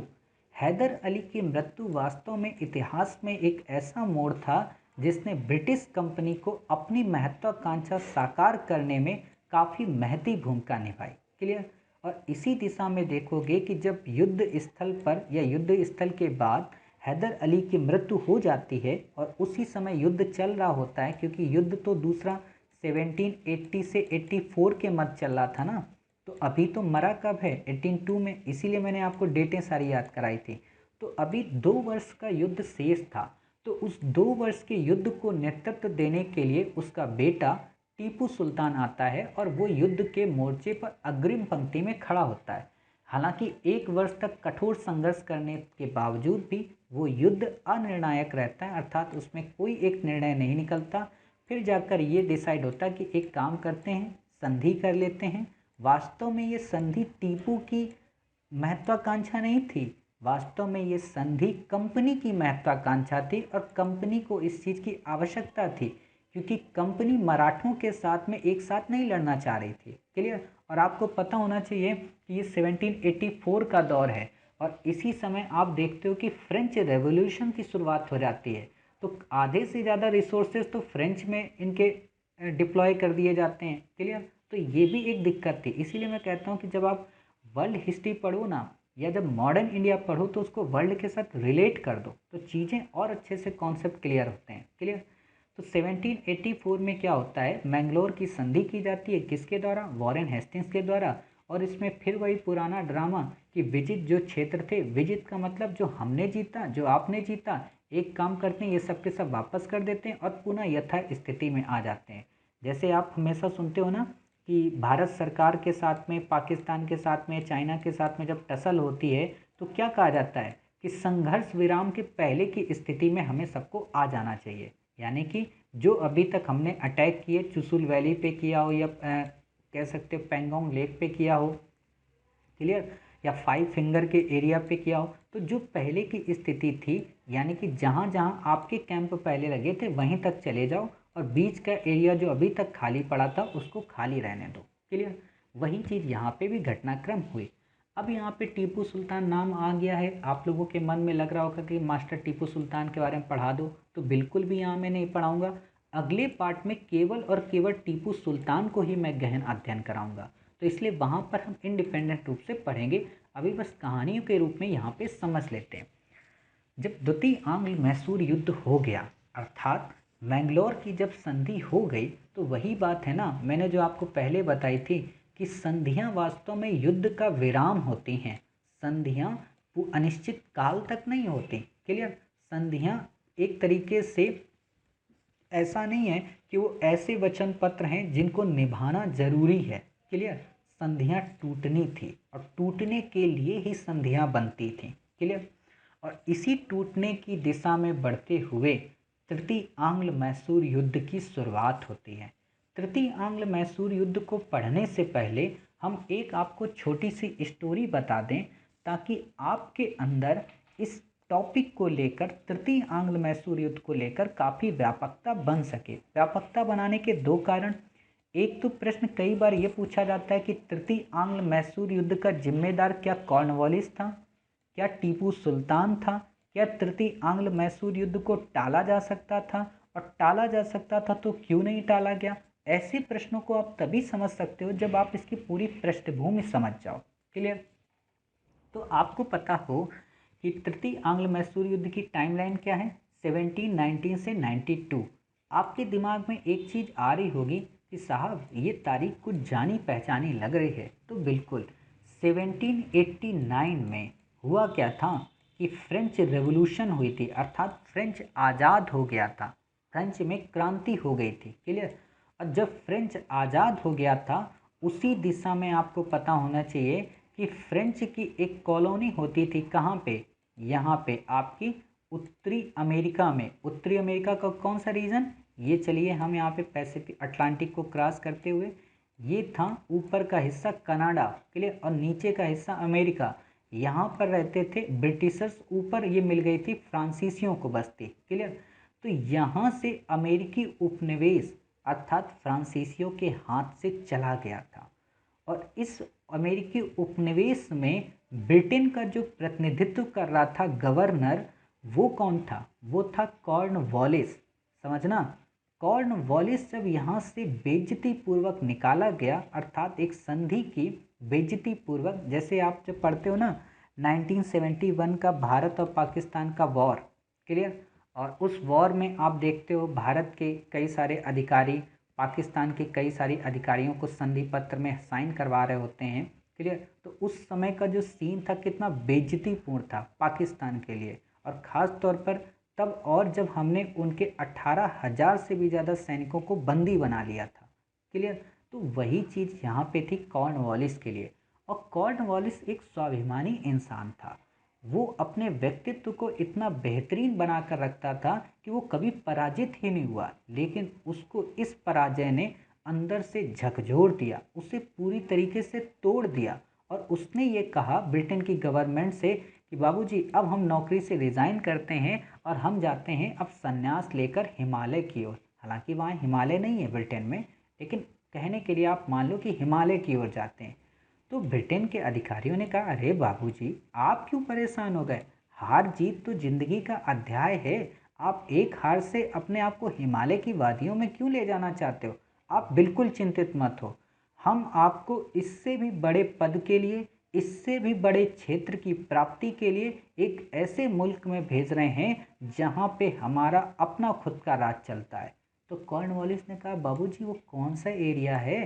हैदर अली की मृत्यु वास्तव में इतिहास में एक ऐसा मोड़ था जिसने ब्रिटिश कंपनी को अपनी महत्वाकांक्षा साकार करने में काफ़ी महती भूमिका निभाई। क्लियर। और इसी दिशा में देखोगे कि जब युद्ध स्थल पर या युद्ध स्थल के बाद हैदर अली की मृत्यु हो जाती है और उसी समय युद्ध चल रहा होता है, क्योंकि युद्ध तो दूसरा 1780 से 84 के मध्य चल रहा था ना, तो अभी तो मरा कब है 1802 में, इसीलिए मैंने आपको डेटें सारी याद कराई थी। तो अभी 2 वर्ष का युद्ध शेष था। तो उस 2 वर्ष के युद्ध को नेतृत्व देने के लिए उसका बेटा टीपू सुल्तान आता है और वो युद्ध के मोर्चे पर अग्रिम पंक्ति में खड़ा होता है। हालांकि 1 वर्ष तक कठोर संघर्ष करने के बावजूद भी वो युद्ध अनिर्णायक रहता है, अर्थात उसमें कोई एक निर्णय नहीं निकलता। फिर जाकर ये डिसाइड होता है कि एक काम करते हैं, संधि कर लेते हैं। वास्तव में ये संधि टीपू की महत्वाकांक्षा नहीं थी, वास्तव में ये संधि कंपनी की महत्वाकांक्षा थी और कंपनी को इस चीज़ की आवश्यकता थी, क्योंकि कंपनी मराठों के साथ में एक साथ नहीं लड़ना चाह रही थी। क्लियर। और आपको पता होना चाहिए कि ये 1784 का दौर है और इसी समय आप देखते हो कि फ्रेंच रेवोल्यूशन की शुरुआत हो जाती है। तो आधे से ज़्यादा रिसोर्सेज तो फ्रेंच में इनके डिप्लॉय कर दिए जाते हैं। क्लियर। तो ये भी एक दिक्कत थी। इसीलिए मैं कहता हूँ कि जब आप वर्ल्ड हिस्ट्री पढ़ो ना, या जब मॉडर्न इंडिया पढ़ो, तो उसको वर्ल्ड के साथ रिलेट कर दो तो चीज़ें और अच्छे से कॉन्सेप्ट क्लियर होते हैं। क्लियर। तो 1784 में क्या होता है, मैंगलोर की संधि की जाती है, किसके द्वारा, वॉरेन हेस्टिंग्स के द्वारा। और इसमें फिर वही पुराना ड्रामा कि विजित जो क्षेत्र थे, विजित का मतलब जो हमने जीता, जो आपने जीता, एक काम करते हैं ये सब के सब वापस कर देते हैं और पुनः यथा स्थिति में आ जाते हैं। जैसे आप हमेशा सुनते हो ना कि भारत सरकार के साथ में, पाकिस्तान के साथ में, चाइना के साथ में जब टसल होती है तो क्या कहा जाता है कि संघर्ष विराम के पहले की स्थिति में हमें सबको आ जाना चाहिए। यानी कि जो अभी तक हमने अटैक किए, चुशुल वैली पे किया हो या कह सकते हो पेंगोंग लेक पे किया हो, क्लियर, या 5 फिंगर के एरिया पे किया हो, तो जो पहले की स्थिति थी, यानी कि जहाँ जहाँ आपके कैंप पहले लगे थे वहीं तक चले जाओ और बीच का एरिया जो अभी तक खाली पड़ा था उसको खाली रहने दो। क्लियर। वही चीज़ यहाँ पे भी घटनाक्रम हुई। अब यहाँ पे टीपू सुल्तान नाम आ गया है, आप लोगों के मन में लग रहा होगा कि मास्टर टीपू सुल्तान के बारे में पढ़ा दो, तो बिल्कुल भी यहाँ मैं नहीं पढ़ाऊँगा। अगले पार्ट में केवल और केवल टीपू सुल्तान को ही मैं गहन अध्ययन कराऊंगा, तो इसलिए वहाँ पर हम इंडिपेंडेंट रूप से पढ़ेंगे। अभी बस कहानियों के रूप में यहाँ पे समझ लेते हैं। जब द्वितीय आंग्ल मैसूर युद्ध हो गया, अर्थात मैंगलोर की जब संधि हो गई, तो वही बात है ना, मैंने जो आपको पहले बताई थी कि संधियाँ वास्तव में युद्ध का विराम होती हैं। संधियाँ वो अनिश्चित काल तक नहीं होती। क्लियर। संधियाँ एक तरीके से ऐसा नहीं है कि वो ऐसे वचन पत्र हैं जिनको निभाना जरूरी है। क्लियर। संधियाँ टूटनी थी और टूटने के लिए ही संधियाँ बनती थी। क्लियर। और इसी टूटने की दिशा में बढ़ते हुए तृतीय आंग्ल मैसूर युद्ध की शुरुआत होती है। तृतीय आंग्ल मैसूर युद्ध को पढ़ने से पहले हम एक आपको छोटी सी स्टोरी बता दें, ताकि आपके अंदर इस टॉपिक को लेकर, तृतीय आंग्ल मैसूर युद्ध को लेकर काफ़ी व्यापकता बन सके। व्यापकता बनाने के 2 कारण। एक तो प्रश्न कई बार ये पूछा जाता है कि तृतीय आंग्ल मैसूर युद्ध का जिम्मेदार क्या कॉर्नवालिस था, क्या टीपू सुल्तान था, क्या तृतीय आंग्ल मैसूर युद्ध को टाला जा सकता था, और टाला जा सकता था तो क्यों नहीं टाला गया। ऐसे प्रश्नों को आप तभी समझ सकते हो जब आप इसकी पूरी पृष्ठभूमि समझ जाओ। क्लियर? तो आपको पता हो कि तृतीय आंग्ल मैसूर युद्ध की टाइमलाइन क्या है, 1719 से 92। आपके दिमाग में एक चीज़ आ रही होगी कि साहब ये तारीख कुछ जानी पहचानी लग रही है। तो बिल्कुल 1789 में हुआ क्या था कि फ्रेंच रेवोल्यूशन हुई थी, अर्थात फ्रेंच आज़ाद हो गया था, फ्रेंच में क्रांति हो गई थी। क्लियर? और जब फ्रेंच आज़ाद हो गया था, उसी दिशा में आपको पता होना चाहिए कि फ्रेंच की एक कॉलोनी होती थी, कहाँ पे, यहाँ पे आपकी उत्तरी अमेरिका में। उत्तरी अमेरिका का कौन सा रीजन, ये चलिए हम यहाँ पे पैसिफिक अटलांटिक को क्रॉस करते हुए, ये था ऊपर का हिस्सा कनाडा, क्लियर, और नीचे का हिस्सा अमेरिका। यहाँ पर रहते थे ब्रिटिशर्स, ऊपर ये मिल गई थी फ्रांसीसियों को बस्ती। क्लियर? तो यहाँ से अमेरिकी उपनिवेश अर्थात फ्रांसीसियों के हाथ से चला गया था। और इस अमेरिकी उपनिवेश में ब्रिटेन का जो प्रतिनिधित्व कर रहा था गवर्नर, वो कौन था, वो था कॉर्नवालिस। समझना, कॉर्नवालिस जब यहाँ से बेइज्जती पूर्वक निकाला गया, अर्थात एक संधि की बेइज्जती पूर्वक, जैसे आप जब पढ़ते हो ना 1971 का भारत और पाकिस्तान का वॉर। क्लियर? और उस वॉर में आप देखते हो भारत के कई सारे अधिकारी पाकिस्तान के कई सारे अधिकारियों को संधि पत्र में साइन करवा रहे होते हैं। क्लियर? तो उस समय का जो सीन था कितना बेइज्जतीपूर्ण था पाकिस्तान के लिए, और ख़ास तौर पर तब, और जब हमने उनके 18,000 से भी ज़्यादा सैनिकों को बंदी बना लिया था। क्लियर? तो वही चीज़ यहाँ पे थी कॉर्नवालिस के लिए। और कॉर्नवालिस एक स्वाभिमानी इंसान था, वो अपने व्यक्तित्व को इतना बेहतरीन बनाकर रखता था कि वो कभी पराजित ही नहीं हुआ, लेकिन उसको इस पराजय ने अंदर से झकझोर दिया, उसे पूरी तरीके से तोड़ दिया। और उसने ये कहा ब्रिटेन की गवर्नमेंट से कि बाबूजी अब हम नौकरी से रिज़ाइन करते हैं और हम जाते हैं अब संन्यास लेकर हिमालय की ओर। हालांकि वहाँ हिमालय नहीं है ब्रिटेन में, लेकिन कहने के लिए आप मान लो कि हिमालय की ओर जाते हैं। तो ब्रिटेन के अधिकारियों ने कहा, अरे बाबूजी आप क्यों परेशान हो गए, हार जीत तो जिंदगी का अध्याय है, आप एक हार से अपने आप को हिमालय की वादियों में क्यों ले जाना चाहते हो। आप बिल्कुल चिंतित मत हो, हम आपको इससे भी बड़े पद के लिए, इससे भी बड़े क्षेत्र की प्राप्ति के लिए एक ऐसे मुल्क में भेज रहे हैं जहाँ पे हमारा अपना खुद का राज चलता है। तो कॉर्नवालिस ने कहा, बाबूजी वो कौन सा एरिया है।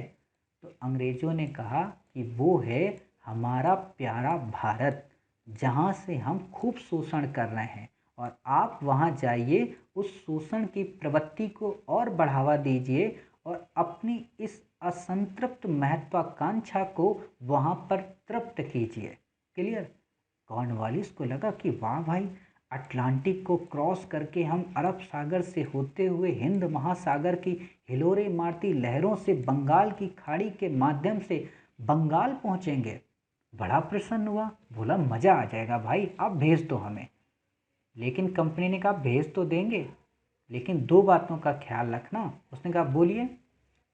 तो अंग्रेज़ों ने कहा कि वो है हमारा प्यारा भारत, जहाँ से हम खूब शोषण कर रहे हैं, और आप वहाँ जाइए, उस शोषण की प्रवृत्ति को और बढ़ावा दीजिए और अपनी इस असंतृप्त महत्वाकांक्षा को वहाँ पर तृप्त कीजिए। क्लियर? कॉर्नवालिस को लगा कि वाह भाई, अटलांटिक को क्रॉस करके हम अरब सागर से होते हुए हिंद महासागर की हिलोरे मारती लहरों से बंगाल की खाड़ी के माध्यम से बंगाल पहुंचेंगे। बड़ा प्रसन्न हुआ, बोला मज़ा आ जाएगा भाई, आप भेज दो हमें। लेकिन कंपनी ने कहा भेज तो देंगे, लेकिन दो बातों का ख्याल रखना। उसने कहा बोलिए।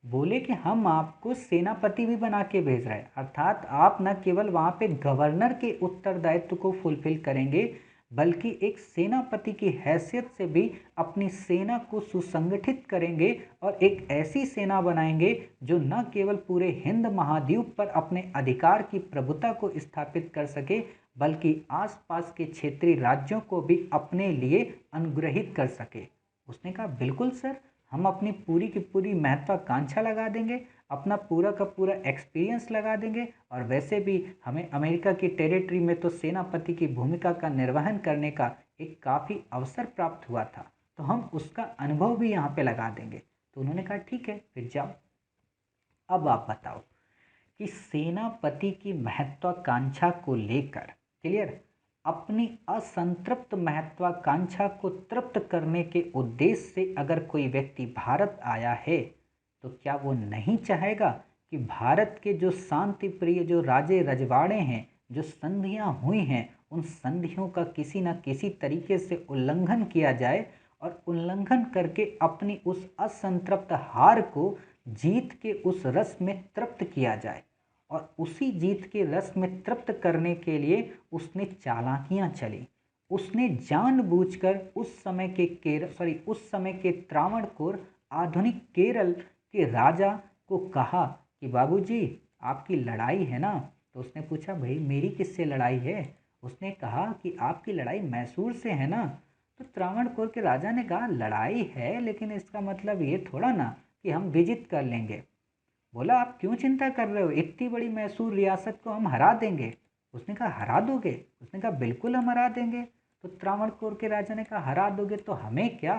बोले कि हम आपको सेनापति भी बना के भेज रहे हैं, अर्थात आप न केवल वहाँ पे गवर्नर के उत्तरदायित्व को फुलफिल करेंगे, बल्कि एक सेनापति की हैसियत से भी अपनी सेना को सुसंगठित करेंगे और एक ऐसी सेना बनाएंगे जो न केवल पूरे हिंद महाद्वीप पर अपने अधिकार की प्रभुता को स्थापित कर सके, बल्कि आसपास के क्षेत्रीय राज्यों को भी अपने लिए अनुग्रहित कर सके। उसने कहा बिल्कुल सर, हम अपनी पूरी की पूरी महत्वाकांक्षा लगा देंगे, अपना पूरा का पूरा एक्सपीरियंस लगा देंगे, और वैसे भी हमें अमेरिका की टेरिटरी में तो सेनापति की भूमिका का निर्वहन करने का एक काफ़ी अवसर प्राप्त हुआ था, तो हम उसका अनुभव भी यहाँ पे लगा देंगे। तो उन्होंने कहा ठीक है फिर जाओ। अब आप बताओ कि सेनापति की महत्वाकांक्षा को लेकर, क्लियर, अपनी असंतृप्त महत्वाकांक्षा को तृप्त करने के उद्देश्य से अगर कोई व्यक्ति भारत आया है, तो क्या वो नहीं चाहेगा कि भारत के जो शांति प्रिय जो राजे रजवाड़े हैं, जो संधियां हुई हैं, उन संधियों का किसी न किसी तरीके से उल्लंघन किया जाए, और उल्लंघन करके अपनी उस असंतृप्त हार को जीत के उस रस में तृप्त किया जाए। और उसी जीत के रस में तृप्त करने के लिए उसने चालाकियां चली, उसने जानबूझकर उस समय के केरल, उस समय के त्रावणकोर, आधुनिक केरल कि राजा को कहा कि बाबूजी आपकी लड़ाई है ना। तो उसने पूछा भाई मेरी किससे लड़ाई है। उसने कहा कि आपकी लड़ाई मैसूर से है ना। तो त्रावणकोर के राजा ने कहा लड़ाई है लेकिन इसका मतलब ये थोड़ा ना कि हम विजित कर लेंगे। बोला आप क्यों चिंता कर रहे हो, इतनी बड़ी मैसूर रियासत को हम हरा देंगे। उसने कहा हरा दोगे। उसने कहा बिल्कुल हम हरा देंगे। तो त्रावणकोर के राजा ने कहा हरा दोगे तो हमें क्या।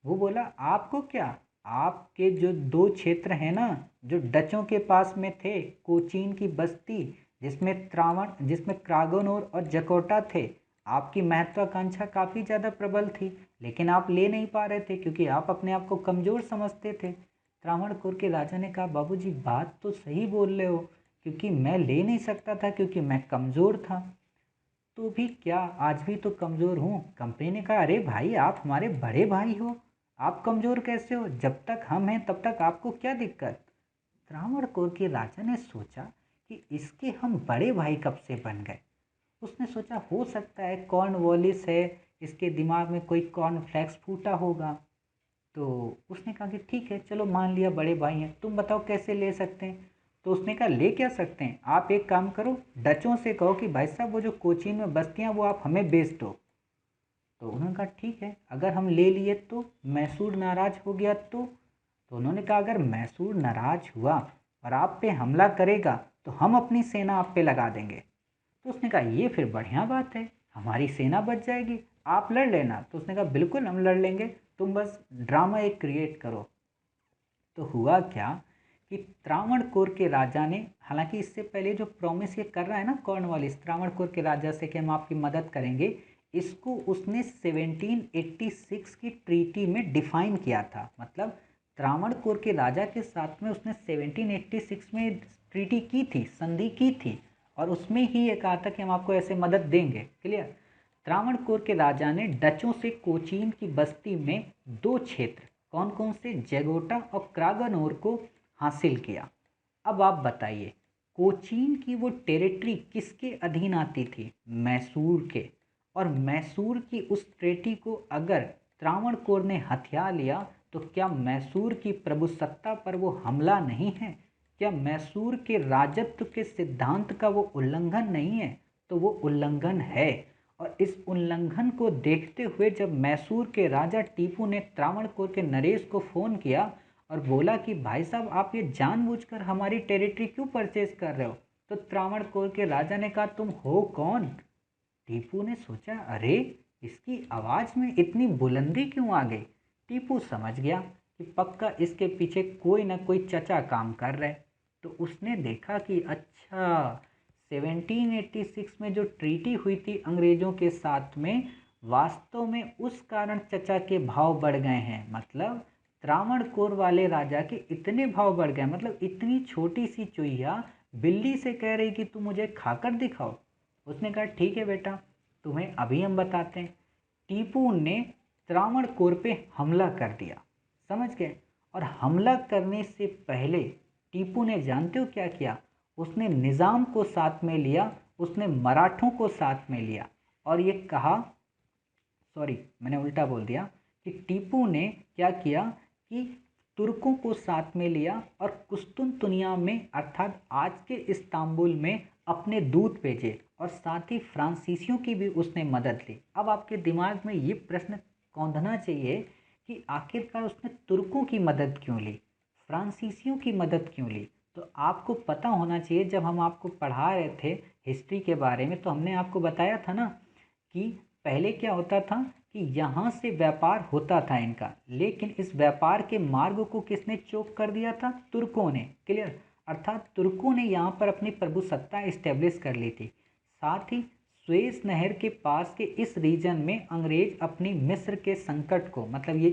वो बोला आपको क्या, आपके जो दो क्षेत्र हैं ना जो डचों के पास में थे, कोचीन की बस्ती जिसमें क्रागोनोर और जकोटा थे, आपकी महत्वाकांक्षा काफ़ी ज़्यादा प्रबल थी लेकिन आप ले नहीं पा रहे थे क्योंकि आप अपने आप को कमज़ोर समझते थे। त्रावणकोर के राजा ने कहा बाबूजी बात तो सही बोल रहे हो क्योंकि मैं ले नहीं सकता था क्योंकि मैं कमज़ोर था। तो भी क्या आज भी तो कमज़ोर हूँ। कंपनी ने कहा अरे भाई आप हमारे बड़े भाई हो, आप कमज़ोर कैसे हो, जब तक हम हैं तब तक आपको क्या दिक्कत। त्रावणकोर के राजा ने सोचा कि इसके हम बड़े भाई कब से बन गए। उसने सोचा हो सकता है कॉर्नवालिस है, इसके दिमाग में कोई कॉर्नफ्लेक्स फूटा होगा। तो उसने कहा कि ठीक है चलो मान लिया बड़े भाई हैं, तुम बताओ कैसे ले सकते हैं। तो उसने कहा ले क्या सकते हैं, आप एक काम करो डचों से कहो कि भाई साहब वो जो कोचीन में बस्तियाँ वो आप हमें बेच दो। तो उन्होंने कहा ठीक है अगर हम ले लिए तो, मैसूर नाराज हो गया तो उन्होंने कहा अगर मैसूर नाराज हुआ और आप पे हमला करेगा तो हम अपनी सेना आप पे लगा देंगे। तो उसने कहा ये फिर बढ़िया बात है, हमारी सेना बच जाएगी, आप लड़ लेना। तो उसने कहा बिल्कुल हम लड़ लेंगे, तुम बस ड्रामा एक क्रिएट करो। तो हुआ क्या कि त्रावणकोर के राजा ने, हालांकि इससे पहले जो प्रॉमिस ये कर रहा है ना कॉर्नवालिस त्रावणकोर के राजा से कि हम आपकी मदद करेंगे, इसको उसने 1786 की ट्रीटी में डिफाइन किया था। मतलब त्रावणकोर के राजा के साथ में उसने 1786 में ट्रीटी की थी, संधि की थी, और उसमें ही ये कहा था कि हम आपको ऐसे मदद देंगे। क्लियर। त्रावणकोर के राजा ने डचों से कोचीन की बस्ती में दो क्षेत्र, कौन कौन से, जैगोटा और क्रागनोर को हासिल किया। अब आप बताइए कोचीन की वो टेरिटरी किसके अधीन आती थी, मैसूर के। और मैसूर की उस टेरिटरी को अगर त्रावणकोर ने हथिया लिया तो क्या मैसूर की प्रभुसत्ता पर वो हमला नहीं है, क्या मैसूर के राजत्व के सिद्धांत का वो उल्लंघन नहीं है। तो वो उल्लंघन है। और इस उल्लंघन को देखते हुए जब मैसूर के राजा टीपू ने त्रावणकोर के नरेश को फ़ोन किया और बोला कि भाई साहब आप ये जानबूझकर हमारी टेरिटरी क्यों परचेज कर रहे हो, तो त्रावणकोर के राजा ने कहा तुम हो कौन। टीपू ने सोचा अरे इसकी आवाज़ में इतनी बुलंदी क्यों आ गई। टीपू समझ गया कि पक्का इसके पीछे कोई ना कोई चचा काम कर रहे। तो उसने देखा कि अच्छा 1786 में जो ट्रीटी हुई थी अंग्रेज़ों के साथ में, वास्तव में उस कारण चचा के भाव बढ़ गए हैं। मतलब त्रावणकोर वाले राजा के इतने भाव बढ़ गए, मतलब इतनी छोटी सी चुहिया बिल्ली से कह रही कि तू मुझे खाकर दिखाओ। उसने कहा ठीक है बेटा तुम्हें अभी हम बताते हैं। टीपू ने त्रावणकोर पे हमला कर दिया, समझ गए। और हमला करने से पहले टीपू ने जानते हो क्या किया, उसने निज़ाम को साथ में लिया, उसने मराठों को साथ में लिया और ये कहा, सॉरी मैंने उल्टा बोल दिया, कि टीपू ने क्या किया कि तुर्कों को साथ में लिया और कुस्तुनतुनिया में अर्थात आज के इस्तांबुल में अपने दूत भेजे और साथ ही फ्रांसीसियों की भी उसने मदद ली। अब आपके दिमाग में ये प्रश्न कौंधना चाहिए कि आखिरकार उसने तुर्कों की मदद क्यों ली, फ्रांसीसियों की मदद क्यों ली। तो आपको पता होना चाहिए, जब हम आपको पढ़ा रहे थे हिस्ट्री के बारे में तो हमने आपको बताया था ना कि पहले क्या होता था कि यहाँ से व्यापार होता था इनका, लेकिन इस व्यापार के मार्ग को किसने चोक कर दिया था, तुर्कों ने। क्लियर। अर्थात तुर्कों ने यहाँ पर अपनी प्रभुसत्ता इस्टेब्लिश कर ली थी। साथ ही सुएज नहर के पास के इस रीजन में अंग्रेज अपनी मिस्र के संकट को, मतलब ये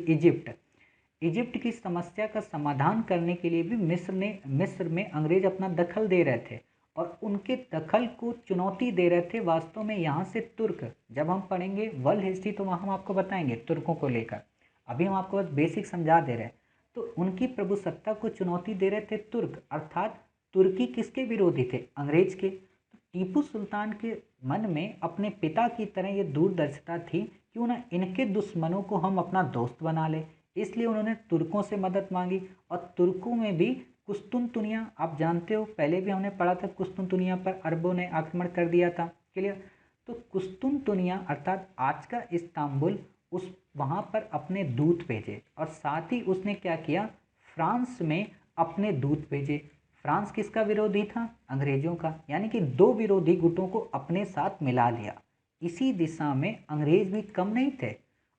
इजिप्ट की समस्या का समाधान करने के लिए भी मिस्र में अंग्रेज अपना दखल दे रहे थे और उनके दखल को चुनौती दे रहे थे वास्तव में यहाँ से तुर्क। जब हम पढ़ेंगे वर्ल्ड हिस्ट्री तो वहाँ हम आपको बताएंगे तुर्कों को लेकर, अभी हम आपको बस बेसिक समझा दे रहे हैं। तो उनकी प्रभुसत्ता को चुनौती दे रहे थे तुर्क, अर्थात तुर्की किसके विरोधी थे, अंग्रेज के। तो टीपू सुल्तान के मन में अपने पिता की तरह ये दूरदर्शिता थी, क्यों ना इनके दुश्मनों को हम अपना दोस्त बना ले, इसलिए उन्होंने तुर्कों से मदद मांगी। और तुर्कों में भी कुस्तुनतुनिया, आप जानते हो पहले भी हमने पढ़ा था, कुस्तुनतुनिया पर अरबों ने आक्रमण कर दिया था। क्लियर। तो कुस्तुनतुनिया अर्थात आज का इस्तांबुल, उस वहाँ पर अपने दूत भेजे और साथ ही उसने क्या किया, फ्रांस में अपने दूत भेजे। फ्रांस किसका विरोधी था, अंग्रेजों का, यानी कि दो विरोधी गुटों को अपने साथ मिला लिया। इसी दिशा में अंग्रेज भी कम नहीं थे,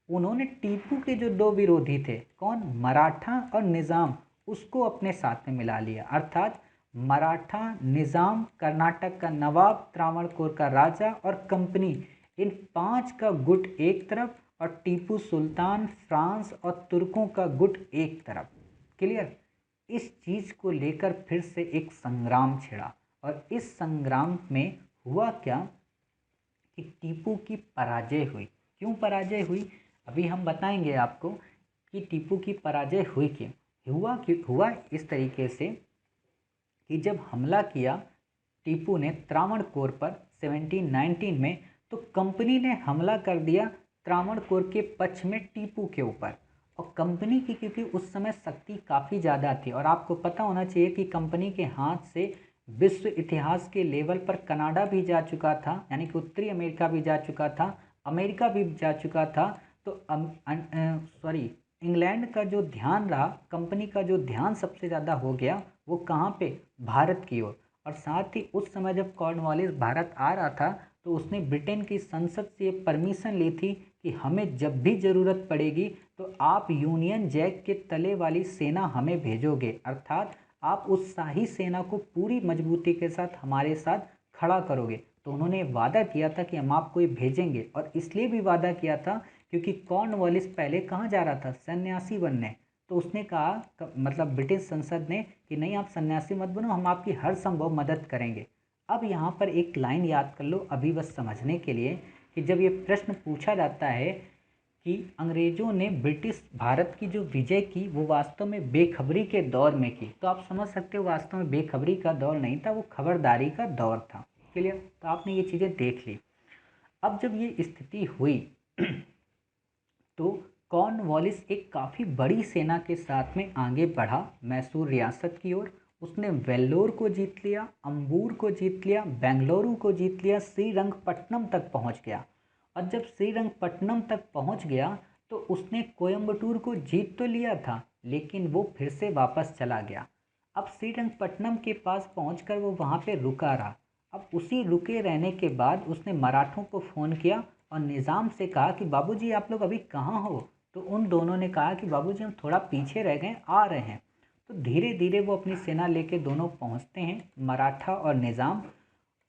उन्होंने टीपू के जो दो विरोधी थे, कौन, मराठा और निज़ाम, उसको अपने साथ में मिला लिया। अर्थात मराठा, निज़ाम, कर्नाटक का नवाब, त्रावणकोर का राजा और कंपनी, इन पांच का गुट एक तरफ और टीपू सुल्तान, फ्रांस और तुर्कों का गुट एक तरफ। क्लियर। इस चीज को लेकर फिर से एक संग्राम छिड़ा और इस संग्राम में हुआ क्या कि टीपू की पराजय हुई। क्यों पराजय हुई, अभी हम बताएंगे आपको कि टीपू की पराजय हुई क्यों। हुआ इस तरीके से कि जब हमला किया टीपू ने त्रावणकोर पर 1719 में, तो कंपनी ने हमला कर दिया त्रावणकोर के पक्ष में टीपू के ऊपर। और कंपनी की क्योंकि उस समय शक्ति काफ़ी ज़्यादा थी, और आपको पता होना चाहिए कि कंपनी के हाथ से विश्व इतिहास के लेवल पर कनाडा भी जा चुका था, यानी कि उत्तरी अमेरिका भी जा चुका था, अमेरिका भी जा चुका था। तो इंग्लैंड का जो ध्यान रहा, कंपनी का जो ध्यान सबसे ज़्यादा हो गया वो कहाँ पे, भारत की ओर। और साथ ही उस समय जब कॉर्नवालिस भारत आ रहा था तो उसने ब्रिटेन की संसद से परमिशन ली थी कि हमें जब भी ज़रूरत पड़ेगी तो आप यूनियन जैक के तले वाली सेना हमें भेजोगे, अर्थात आप उस शाही सेना को पूरी मजबूती के साथ हमारे साथ खड़ा करोगे। तो उन्होंने वादा किया था कि हम आपको ये भेजेंगे, और इसलिए भी वादा किया था क्योंकि कॉर्नवालिस पहले कहाँ जा रहा था, सन्यासी बनने। तो उसने कहा, मतलब ब्रिटिश संसद ने, कि नहीं आप सन्यासी मत बनो, हम आपकी हर संभव मदद करेंगे। अब यहाँ पर एक लाइन याद कर लो अभी बस समझने के लिए, कि जब ये प्रश्न पूछा जाता है कि अंग्रेजों ने ब्रिटिश भारत की जो विजय की वो वास्तव में बेखबरी के दौर में की, तो आप समझ सकते हो वास्तव में बेखबरी का दौर नहीं था, वो खबरदारी का दौर था। क्लियर। तो आपने ये चीज़ें देख ली। अब जब ये स्थिति हुई तो कॉर्नवालिस एक काफ़ी बड़ी सेना के साथ में आगे बढ़ा मैसूर रियासत की ओर। उसने वेल्लोर को जीत लिया, अंबूर को जीत लिया, बेंगलुरु को जीत लिया, श्रीरंगपट्टनम तक पहुंच गया। और जब श्रीरंगपट्टनम तक पहुंच गया तो उसने कोयम्बटूर को जीत तो लिया था, लेकिन वो फिर से वापस चला गया। अब श्रीरंगपट्टनम के पास पहुंचकर वो वहाँ पे रुका रहा। अब उसी रुके रहने के बाद उसने मराठों को फ़ोन किया और निज़ाम से कहा कि बाबूजी आप लोग अभी कहाँ हो। तो उन दोनों ने कहा कि बाबूजी हम थोड़ा पीछे रह गए, आ रहे हैं। तो धीरे धीरे वो अपनी सेना लेके दोनों पहुँचते हैं। मराठा और निज़ाम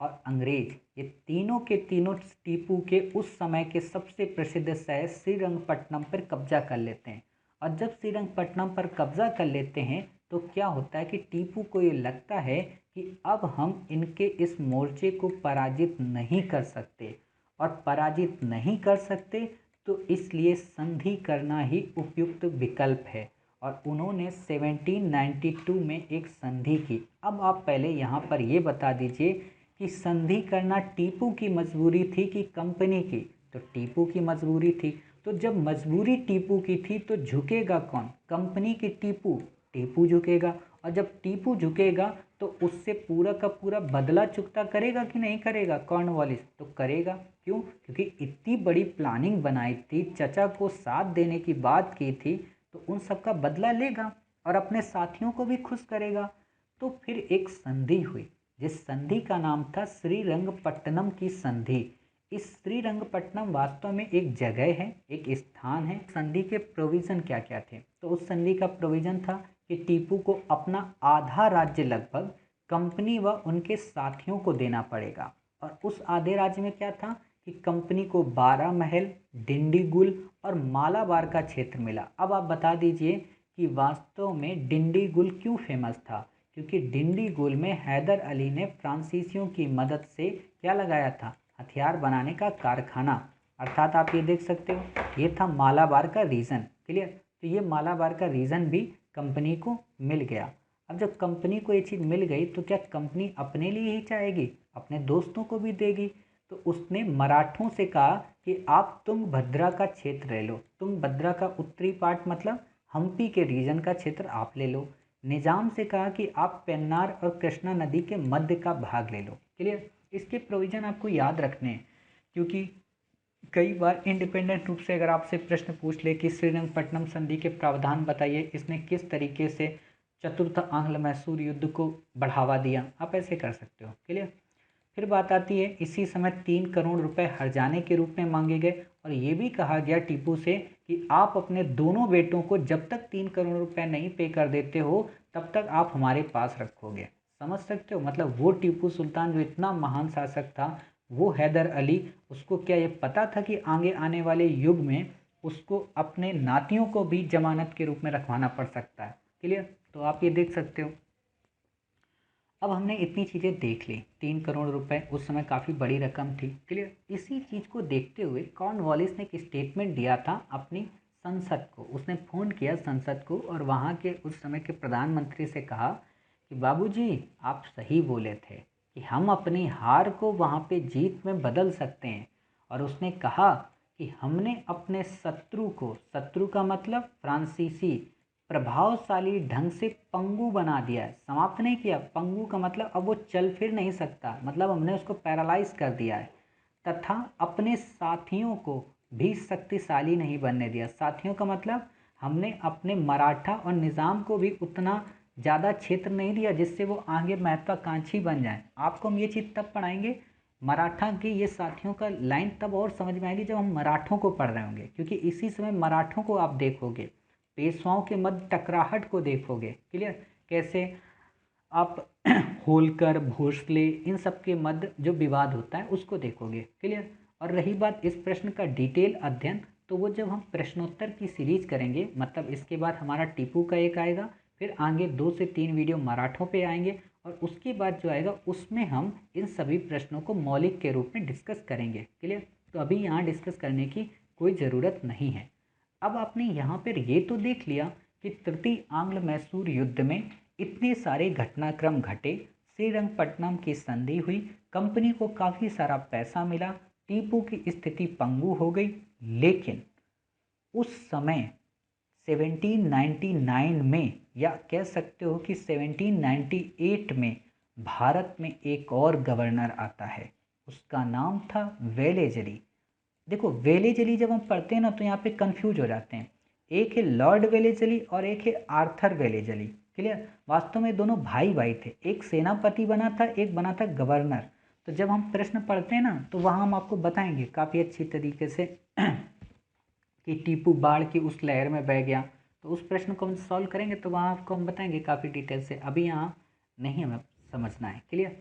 और अंग्रेज, ये तीनों के तीनों टीपू के उस समय के सबसे प्रसिद्ध शहर श्रीरंगपट्टनम पर कब्जा कर लेते हैं। और जब श्रीरंगपट्टनम पर कब्जा कर लेते हैं तो क्या होता है कि टीपू को ये लगता है कि अब हम इनके इस मोर्चे को पराजित नहीं कर सकते, और पराजित नहीं कर सकते तो इसलिए संधि करना ही उपयुक्त विकल्प है। और उन्होंने 1792 में एक संधि की। अब आप पहले यहाँ पर ये बता दीजिए कि संधि करना टीपू की मजबूरी थी कि कंपनी की, तो टीपू की मजबूरी थी। तो जब मजबूरी टीपू की थी तो झुकेगा कौन, कंपनी की टीपू, टीपू झुकेगा। और जब टीपू झुकेगा तो उससे पूरा का पूरा बदला चुकता करेगा कि नहीं करेगा, कॉर्नवालिस तो करेगा। क्यों, क्योंकि इतनी बड़ी प्लानिंग बनाई थी, चचा को साथ देने की बात की थी, तो उन सब का बदला लेगा और अपने साथियों को भी खुश करेगा। तो फिर एक संधि हुई, जिस संधि का नाम था श्रीरंगपट्टनम की संधि। इस श्रीरंगपट्टनम वास्तव में एक जगह है, एक स्थान है। संधि के प्रोविज़न क्या क्या थे, तो उस संधि का प्रोविज़न था कि टीपू को अपना आधा राज्य लगभग कंपनी व उनके साथियों को देना पड़ेगा। और उस आधे राज्य में क्या था कि कंपनी को 12 महल, डिंडीगुल और मालाबार का क्षेत्र मिला। अब आप बता दीजिए कि वास्तव में डिंडीगुल क्यों फेमस था, क्योंकि डिंडीगुल में हैदर अली ने फ्रांसीसियों की मदद से क्या लगाया था, हथियार बनाने का कारखाना। अर्थात आप ये देख सकते हो ये था मालाबार का रीजन। क्लियर। तो ये मालाबार का रीजन भी कंपनी को मिल गया। अब जब कंपनी को ये चीज़ मिल गई तो क्या कंपनी अपने लिए ही चाहेगी, अपने दोस्तों को भी देगी। तो उसने मराठों से कहा कि आप तुंगभद्रा का क्षेत्र ले लो। तुंगभद्रा का उत्तरी पार्ट मतलब हम्पी के रीजन का क्षेत्र आप ले लो। निजाम से कहा कि आप पेन्नार और कृष्णा नदी के मध्य का भाग ले लो। क्लियर। इसके प्रोविज़न आपको याद रखने हैं, क्योंकि कई बार इंडिपेंडेंट रूप से अगर आपसे प्रश्न पूछ ले कि श्रीरंगपट्टनम संधि के प्रावधान बताइए, इसने किस तरीके से चतुर्थ आंग्ल मैसूर युद्ध को बढ़ावा दिया, आप ऐसे कर सकते हो। क्लियर। फिर बात आती है, इसी समय 3 करोड़ रुपए हर्जाने के रूप में मांगे गए और ये भी कहा गया टीपू से कि आप अपने दोनों बेटों को जब तक 3 करोड़ रुपए नहीं पे कर देते हो तब तक आप हमारे पास रखोगे। समझ सकते हो, मतलब वो टीपू सुल्तान जो इतना महान शासक था, वो हैदर अली, उसको क्या ये पता था कि आगे आने वाले युग में उसको अपने नातियों को भी जमानत के रूप में रखवाना पड़ सकता है। क्लियर। तो आप ये देख सकते हो। अब हमने इतनी चीज़ें देख ली, 3 करोड़ रुपए उस समय काफ़ी बड़ी रकम थी। क्लियर। इसी चीज़ को देखते हुए कॉर्नवालिस ने एक स्टेटमेंट दिया था अपनी संसद को। उसने फ़ोन किया संसद को और वहाँ के उस समय के प्रधानमंत्री से कहा कि बाबूजी आप सही बोले थे कि हम अपनी हार को वहाँ पे जीत में बदल सकते हैं। और उसने कहा कि हमने अपने शत्रु को, शत्रु का मतलब फ्रांसीसी, प्रभावशाली ढंग से पंगु बना दिया है। समाप्त नहीं किया, पंगु का मतलब अब वो चल फिर नहीं सकता, मतलब हमने उसको पैरालाइज कर दिया है। तथा अपने साथियों को भी शक्तिशाली नहीं बनने दिया। साथियों का मतलब हमने अपने मराठा और निज़ाम को भी उतना ज़्यादा क्षेत्र नहीं दिया जिससे वो आगे महत्वाकांक्षी बन जाए। आपको हम ये चीज़ तब पढ़ाएंगे, मराठा के ये साथियों का लाइन तब और समझ में आएगी जब हम मराठों को पढ़ रहे होंगे, क्योंकि इसी समय मराठों को आप देखोगे, पेशवाओं के मध्य टकराहट को देखोगे। क्लियर। कैसे आप होलकर, भोसले, इन सब के मध्य जो विवाद होता है उसको देखोगे। क्लियर। और रही बात इस प्रश्न का डिटेल अध्ययन, तो वो जब हम प्रश्नोत्तर की सीरीज करेंगे, मतलब इसके बाद हमारा टीपू का एक आएगा, फिर आगे 2 से 3 वीडियो मराठों पे आएंगे और उसके बाद जो आएगा उसमें हम इन सभी प्रश्नों को मौलिक के रूप में डिस्कस करेंगे। क्लियर। तो अभी यहाँ डिस्कस करने की कोई ज़रूरत नहीं है। अब आपने यहाँ पर ये तो देख लिया कि तृतीय आंग्ल मैसूर युद्ध में इतने सारे घटनाक्रम घटे, श्रीरंगपट्टनम की संधि हुई, कंपनी को काफ़ी सारा पैसा मिला, टीपू की स्थिति पंगु हो गई। लेकिन उस समय 1799 में, या कह सकते हो कि 1798 में, भारत में एक और गवर्नर आता है, उसका नाम था वेलेजली। देखो वेलेजली जब हम पढ़ते हैं ना तो यहाँ पे कंफ्यूज हो जाते हैं, एक है लॉर्ड वेलेजली और एक है आर्थर वेलेजली। क्लियर। वास्तव में दोनों भाई भाई थे, एक सेनापति बना था, एक बना था गवर्नर। तो जब हम प्रश्न पढ़ते हैं ना तो वहाँ हम आपको बताएंगे काफ़ी अच्छी तरीके से कि टीपू बाढ़ की उस लहर में बह गया, तो उस प्रश्न को हम सॉल्व करेंगे तो वहाँ आपको हम बताएंगे काफ़ी डिटेल से। अभी यहाँ नहीं हमें समझना है। क्लियर।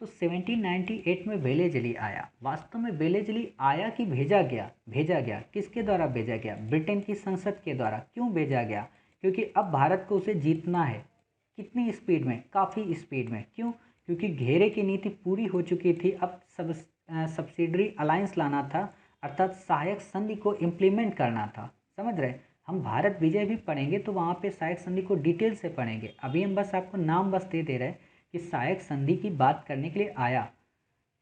तो 1798 में वेलेजली आया। वास्तव में वेलेजली आया कि भेजा गया? भेजा गया। किसके द्वारा भेजा गया? ब्रिटेन की संसद के द्वारा। क्यों भेजा गया? क्योंकि अब भारत को उसे जीतना है। कितनी स्पीड में? काफ़ी स्पीड में। क्यों? क्योंकि घेरे की नीति पूरी हो चुकी थी, अब सब्सिडरी अलायंस लाना था, अर्थात सहायक संधि को इम्प्लीमेंट करना था। समझ रहे? हम भारत विजय भी पढ़ेंगे तो वहाँ पे सहायक संधि को डिटेल से पढ़ेंगे। अभी हम बस आपको नाम बस दे रहे हैं कि सहायक संधि की बात करने के लिए आया।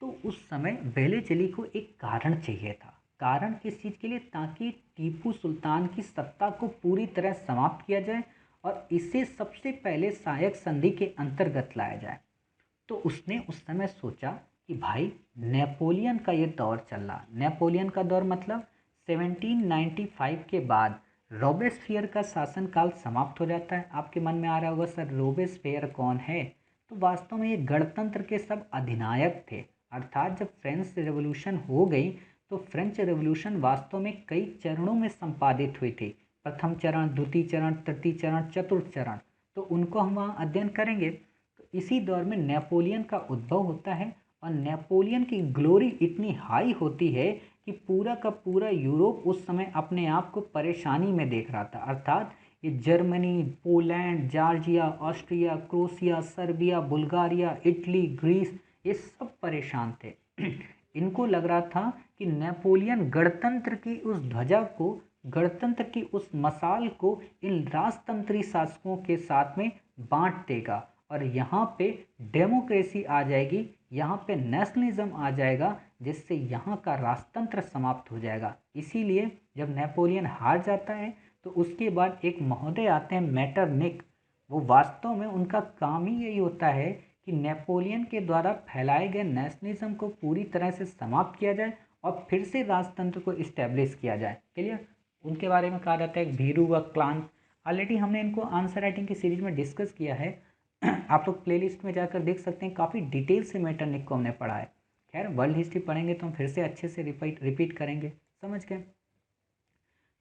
तो उस समय वेलेजली को एक कारण चाहिए था। कारण किस चीज़ के लिए? ताकि टीपू सुल्तान की सत्ता को पूरी तरह समाप्त किया जाए और इसे सबसे पहले सहायक संधि के अंतर्गत लाया जाए। तो उसने उस समय सोचा कि भाई नेपोलियन का ये दौर चल रहा, नेपोलियन का दौर मतलब 1795 के बाद रोबेस्पियर का शासनकाल समाप्त हो जाता है। आपके मन में आ रहा होगा सर रोबेस्पियर कौन है? तो वास्तव में ये गणतंत्र के सब अधिनायक थे। अर्थात जब फ्रेंच रेवोल्यूशन हो गई तो फ्रेंच रेवोल्यूशन वास्तव में कई चरणों में संपादित हुई थी। प्रथम चरण, द्वितीय चरण, तृतीय चरण, चतुर्थ चरण, तो उनको हम वहाँ अध्ययन करेंगे। तो इसी दौर में नेपोलियन का उद्भव होता है और नेपोलियन की ग्लोरी इतनी हाई होती है कि पूरा का पूरा यूरोप उस समय अपने आप को परेशानी में देख रहा था। अर्थात ये Germany, Poland, Georgia, Austria, Croatia, Serbia, Bulgaria, Italy, Greece, ये सब परेशान थे। इनको लग रहा था कि नेपोलियन गणतंत्र की उस ध्वजा को, गणतंत्र की उस मसाल को इन राजतंत्री शासकों के साथ में बांट देगा और यहाँ पे डेमोक्रेसी आ जाएगी, यहाँ पे नेशनलिज्म आ जाएगा, जिससे यहाँ का राजतंत्र समाप्त हो जाएगा। इसीलिए जब नेपोलियन हार जाता है तो उसके बाद एक महोदय आते हैं मेटरनिक। वो वास्तव में उनका काम ही यही होता है कि नेपोलियन के द्वारा फैलाए गए नेशनलिज्म को पूरी तरह से समाप्त किया जाए और फिर से राजतंत्र को इस्टेब्लिश किया जाए। क्लियर। उनके बारे में कहा जाता है भीरू व क्लांत। ऑलरेडी हमने इनको आंसर राइटिंग की सीरीज में डिस्कस किया है। आप लोग प्लेलिस्ट में जाकर देख सकते हैं, काफ़ी डिटेल से मेटरनिक को हमने पढ़ा है। खैर वर्ल्ड हिस्ट्री पढ़ेंगे तो हम फिर से अच्छे से रिपीट करेंगे। समझ गए।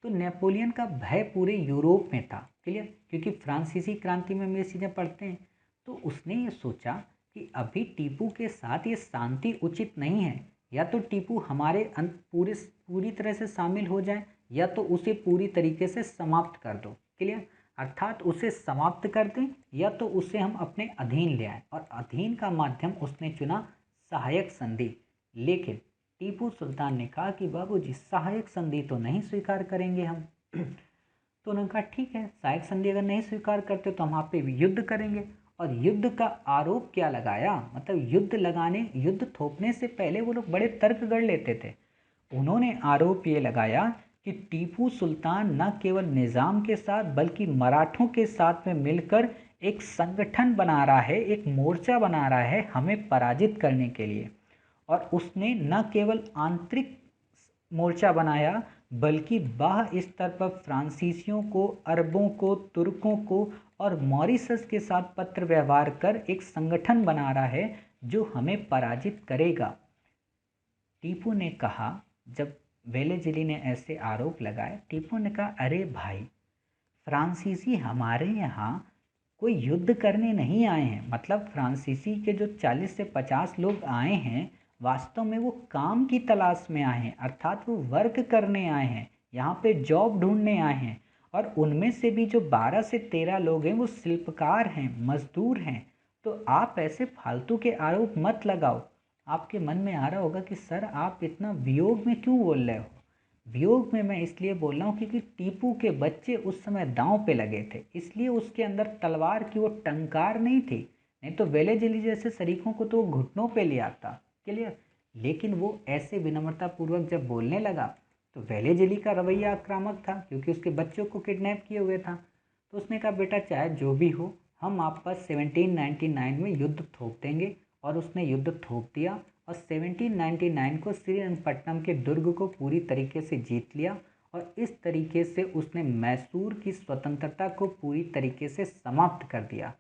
तो नेपोलियन का भय पूरे यूरोप में था। क्लियर। क्योंकि फ्रांसीसी क्रांति में हम ये चीज़ें पढ़ते हैं। तो उसने ये सोचा कि अभी टीपू के साथ ये शांति उचित नहीं है, या तो टीपू हमारे पूरी तरह से शामिल हो जाए या तो उसे पूरी तरीके से समाप्त कर दो। क्लियर। अर्थात उसे समाप्त कर दें या तो उसे हम अपने अधीन ले आए, और अधीन का माध्यम उसने चुना सहायक संधि। लेकिन टीपू सुल्तान ने कहा कि बाबूजी सहायक संधि तो नहीं स्वीकार करेंगे हम। तो उन्होंने कहा ठीक है, सहायक संधि अगर नहीं स्वीकार करते तो हम आप पे युद्ध करेंगे। और युद्ध का आरोप क्या लगाया, मतलब युद्ध थोपने से पहले वो लोग बड़े तर्क गढ़ लेते थे। उन्होंने आरोप ये लगाया कि टीपू सुल्तान न केवल निज़ाम के साथ बल्कि मराठों के साथ में मिलकर एक संगठन बना रहा है, एक मोर्चा बना रहा है हमें पराजित करने के लिए। और उसने न केवल आंतरिक मोर्चा बनाया बल्कि बाह्य स्तर पर फ्रांसीसियों को, अरबों को, तुर्कों को और मॉरिशस के साथ पत्र व्यवहार कर एक संगठन बना रहा है जो हमें पराजित करेगा। टीपू ने कहा, जब वेलेज़िली ने ऐसे आरोप लगाए, टीपू ने कहा अरे भाई, फ्रांसीसी हमारे यहाँ कोई युद्ध करने नहीं आए हैं। मतलब फ्रांसीसी के जो 40 से 50 लोग आए हैं वास्तव में वो काम की तलाश में आए हैं, अर्थात वो वर्क करने आए हैं, यहाँ पे जॉब ढूंढने आए हैं। और उनमें से भी जो 12 से 13 लोग हैं वो शिल्पकार हैं, मजदूर हैं। तो आप ऐसे फालतू के आरोप मत लगाओ। आपके मन में आ रहा होगा कि सर आप इतना वियोग में क्यों बोल रहे हो। वियोग में मैं इसलिए बोल रहा हूँ क्योंकि टीपू के बच्चे उस समय दांव पे लगे थे, इसलिए उसके अंदर तलवार की वो टंकार नहीं थी। नहीं तो वेलेज़िली जैसे शरीकों को तो वो घुटनों पे ले आता। क्लियर। लेकिन वो ऐसे विनम्रता पूर्वक जब बोलने लगा तो वेलेज़िली का रवैया आक्रामक था, क्योंकि उसके बच्चों को किडनैप किए हुए था। तो उसने कहा बेटा चाहे जो भी हो, हम आप पर 1799 में युद्ध थोप देंगे। और उसने युद्ध थोप दिया और 1799 को श्रीरंगपट्टनम के दुर्ग को पूरी तरीके से जीत लिया। और इस तरीके से उसने मैसूर की स्वतंत्रता को पूरी तरीके से समाप्त कर दिया।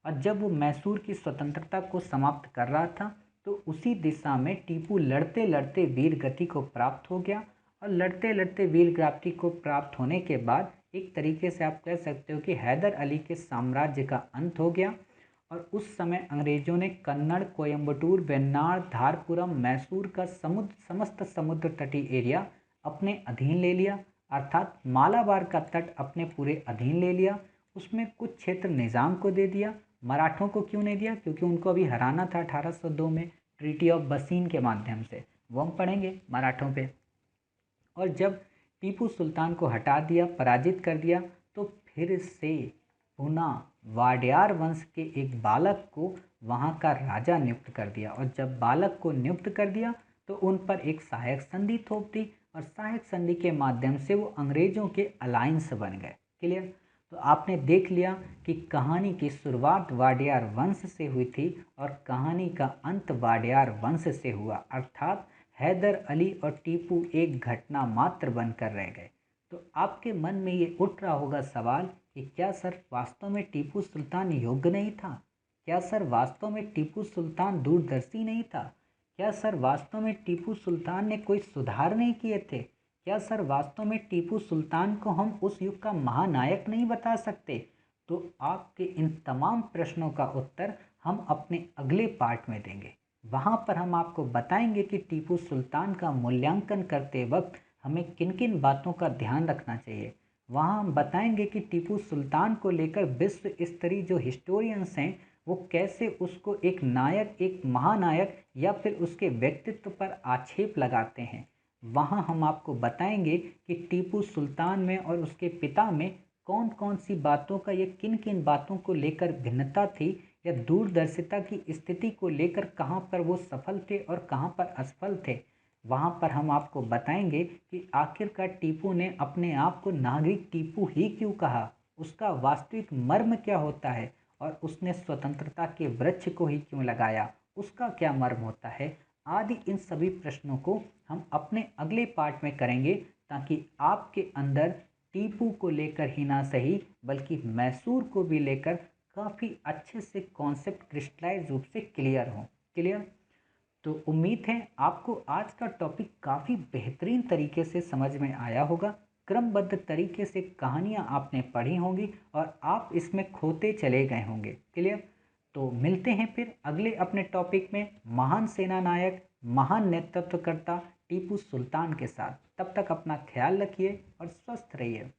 और जब वो मैसूर की स्वतंत्रता को समाप्त कर रहा था तो उसी दिशा में टीपू लड़ते लड़ते वीर गति को प्राप्त हो गया। और लड़ते लड़ते वीर गति को प्राप्त होने के बाद एक तरीके से आप कह सकते हो कि हैदर अली के साम्राज्य का अंत हो गया। और उस समय अंग्रेजों ने कन्नड़, कोयम्बटूर, वेन्नाड, धारपुरम, मैसूर का समस्त समुद्र तटीय एरिया अपने अधीन ले लिया। अर्थात मालाबार का तट अपने पूरे अधीन ले लिया। उसमें कुछ क्षेत्र निज़ाम को दे दिया। मराठों को क्यों नहीं दिया, क्योंकि उनको अभी हराना था 1802 में ट्रीटी ऑफ बसीन के माध्यम से। वो हम पढ़ेंगे मराठों पे। और जब टीपू सुल्तान को हटा दिया, पराजित कर दिया, तो फिर से पुनः वाडियार वंश के एक बालक को वहाँ का राजा नियुक्त कर दिया। और जब बालक को नियुक्त कर दिया तो उन पर एक सहायक संधि थोप दी। और सहायक संधि के माध्यम से वो अंग्रेजों के अलायंस बन गए। क्लियर। तो आपने देख लिया कि कहानी की शुरुआत वाडियार वंश से हुई थी और कहानी का अंत वाडियार वंश से हुआ। अर्थात हैदर अली और टीपू एक घटना मात्र बनकर रह गए। तो आपके मन में ये उठ रहा होगा सवाल कि क्या सर वास्तव में टीपू सुल्तान योग्य नहीं था? क्या सर वास्तव में टीपू सुल्तान दूरदर्शी नहीं था? क्या सर वास्तव में टीपू सुल्तान ने कोई सुधार नहीं किए थे? क्या सर वास्तव में टीपू सुल्तान को हम उस युग का महानायक नहीं बता सकते? तो आपके इन तमाम प्रश्नों का उत्तर हम अपने अगले पार्ट में देंगे। वहाँ पर हम आपको बताएंगे कि टीपू सुल्तान का मूल्यांकन करते वक्त हमें किन किन बातों का ध्यान रखना चाहिए। वहाँ हम बताएंगे कि टीपू सुल्तान को लेकर विश्व स्तरीय जो हिस्टोरियंस हैं वो कैसे उसको एक नायक, एक महानायक या फिर उसके व्यक्तित्व पर आक्षेप लगाते हैं। वहाँ हम आपको बताएंगे कि टीपू सुल्तान में और उसके पिता में कौन कौन सी बातों का या किन किन बातों को लेकर भिन्नता थी, या दूरदर्शिता की स्थिति को लेकर कहाँ पर वो सफल थे और कहाँ पर असफल थे। वहाँ पर हम आपको बताएंगे कि आखिरकार टीपू ने अपने आप को नागरिक टीपू ही क्यों कहा, उसका वास्तविक मर्म क्या होता है और उसने स्वतंत्रता के वृक्ष को ही क्यों लगाया, उसका क्या मर्म होता है आदि। इन सभी प्रश्नों को हम अपने अगले पार्ट में करेंगे, ताकि आपके अंदर टीपू को लेकर ही ना सही बल्कि मैसूर को भी लेकर काफ़ी अच्छे से कॉन्सेप्ट क्रिस्टलाइज रूप से क्लियर हो। क्लियर? तो उम्मीद है आपको आज का टॉपिक काफ़ी बेहतरीन तरीके से समझ में आया होगा। क्रमबद्ध तरीके से कहानियाँ आपने पढ़ी होंगी और आप इसमें खोते चले गए होंगे। क्लियर? तो मिलते हैं फिर अगले अपने टॉपिक में महान सेना नायक, महान नेतृत्वकर्ता टीपू सुल्तान के साथ। तब तक अपना ख्याल रखिए और स्वस्थ रहिए।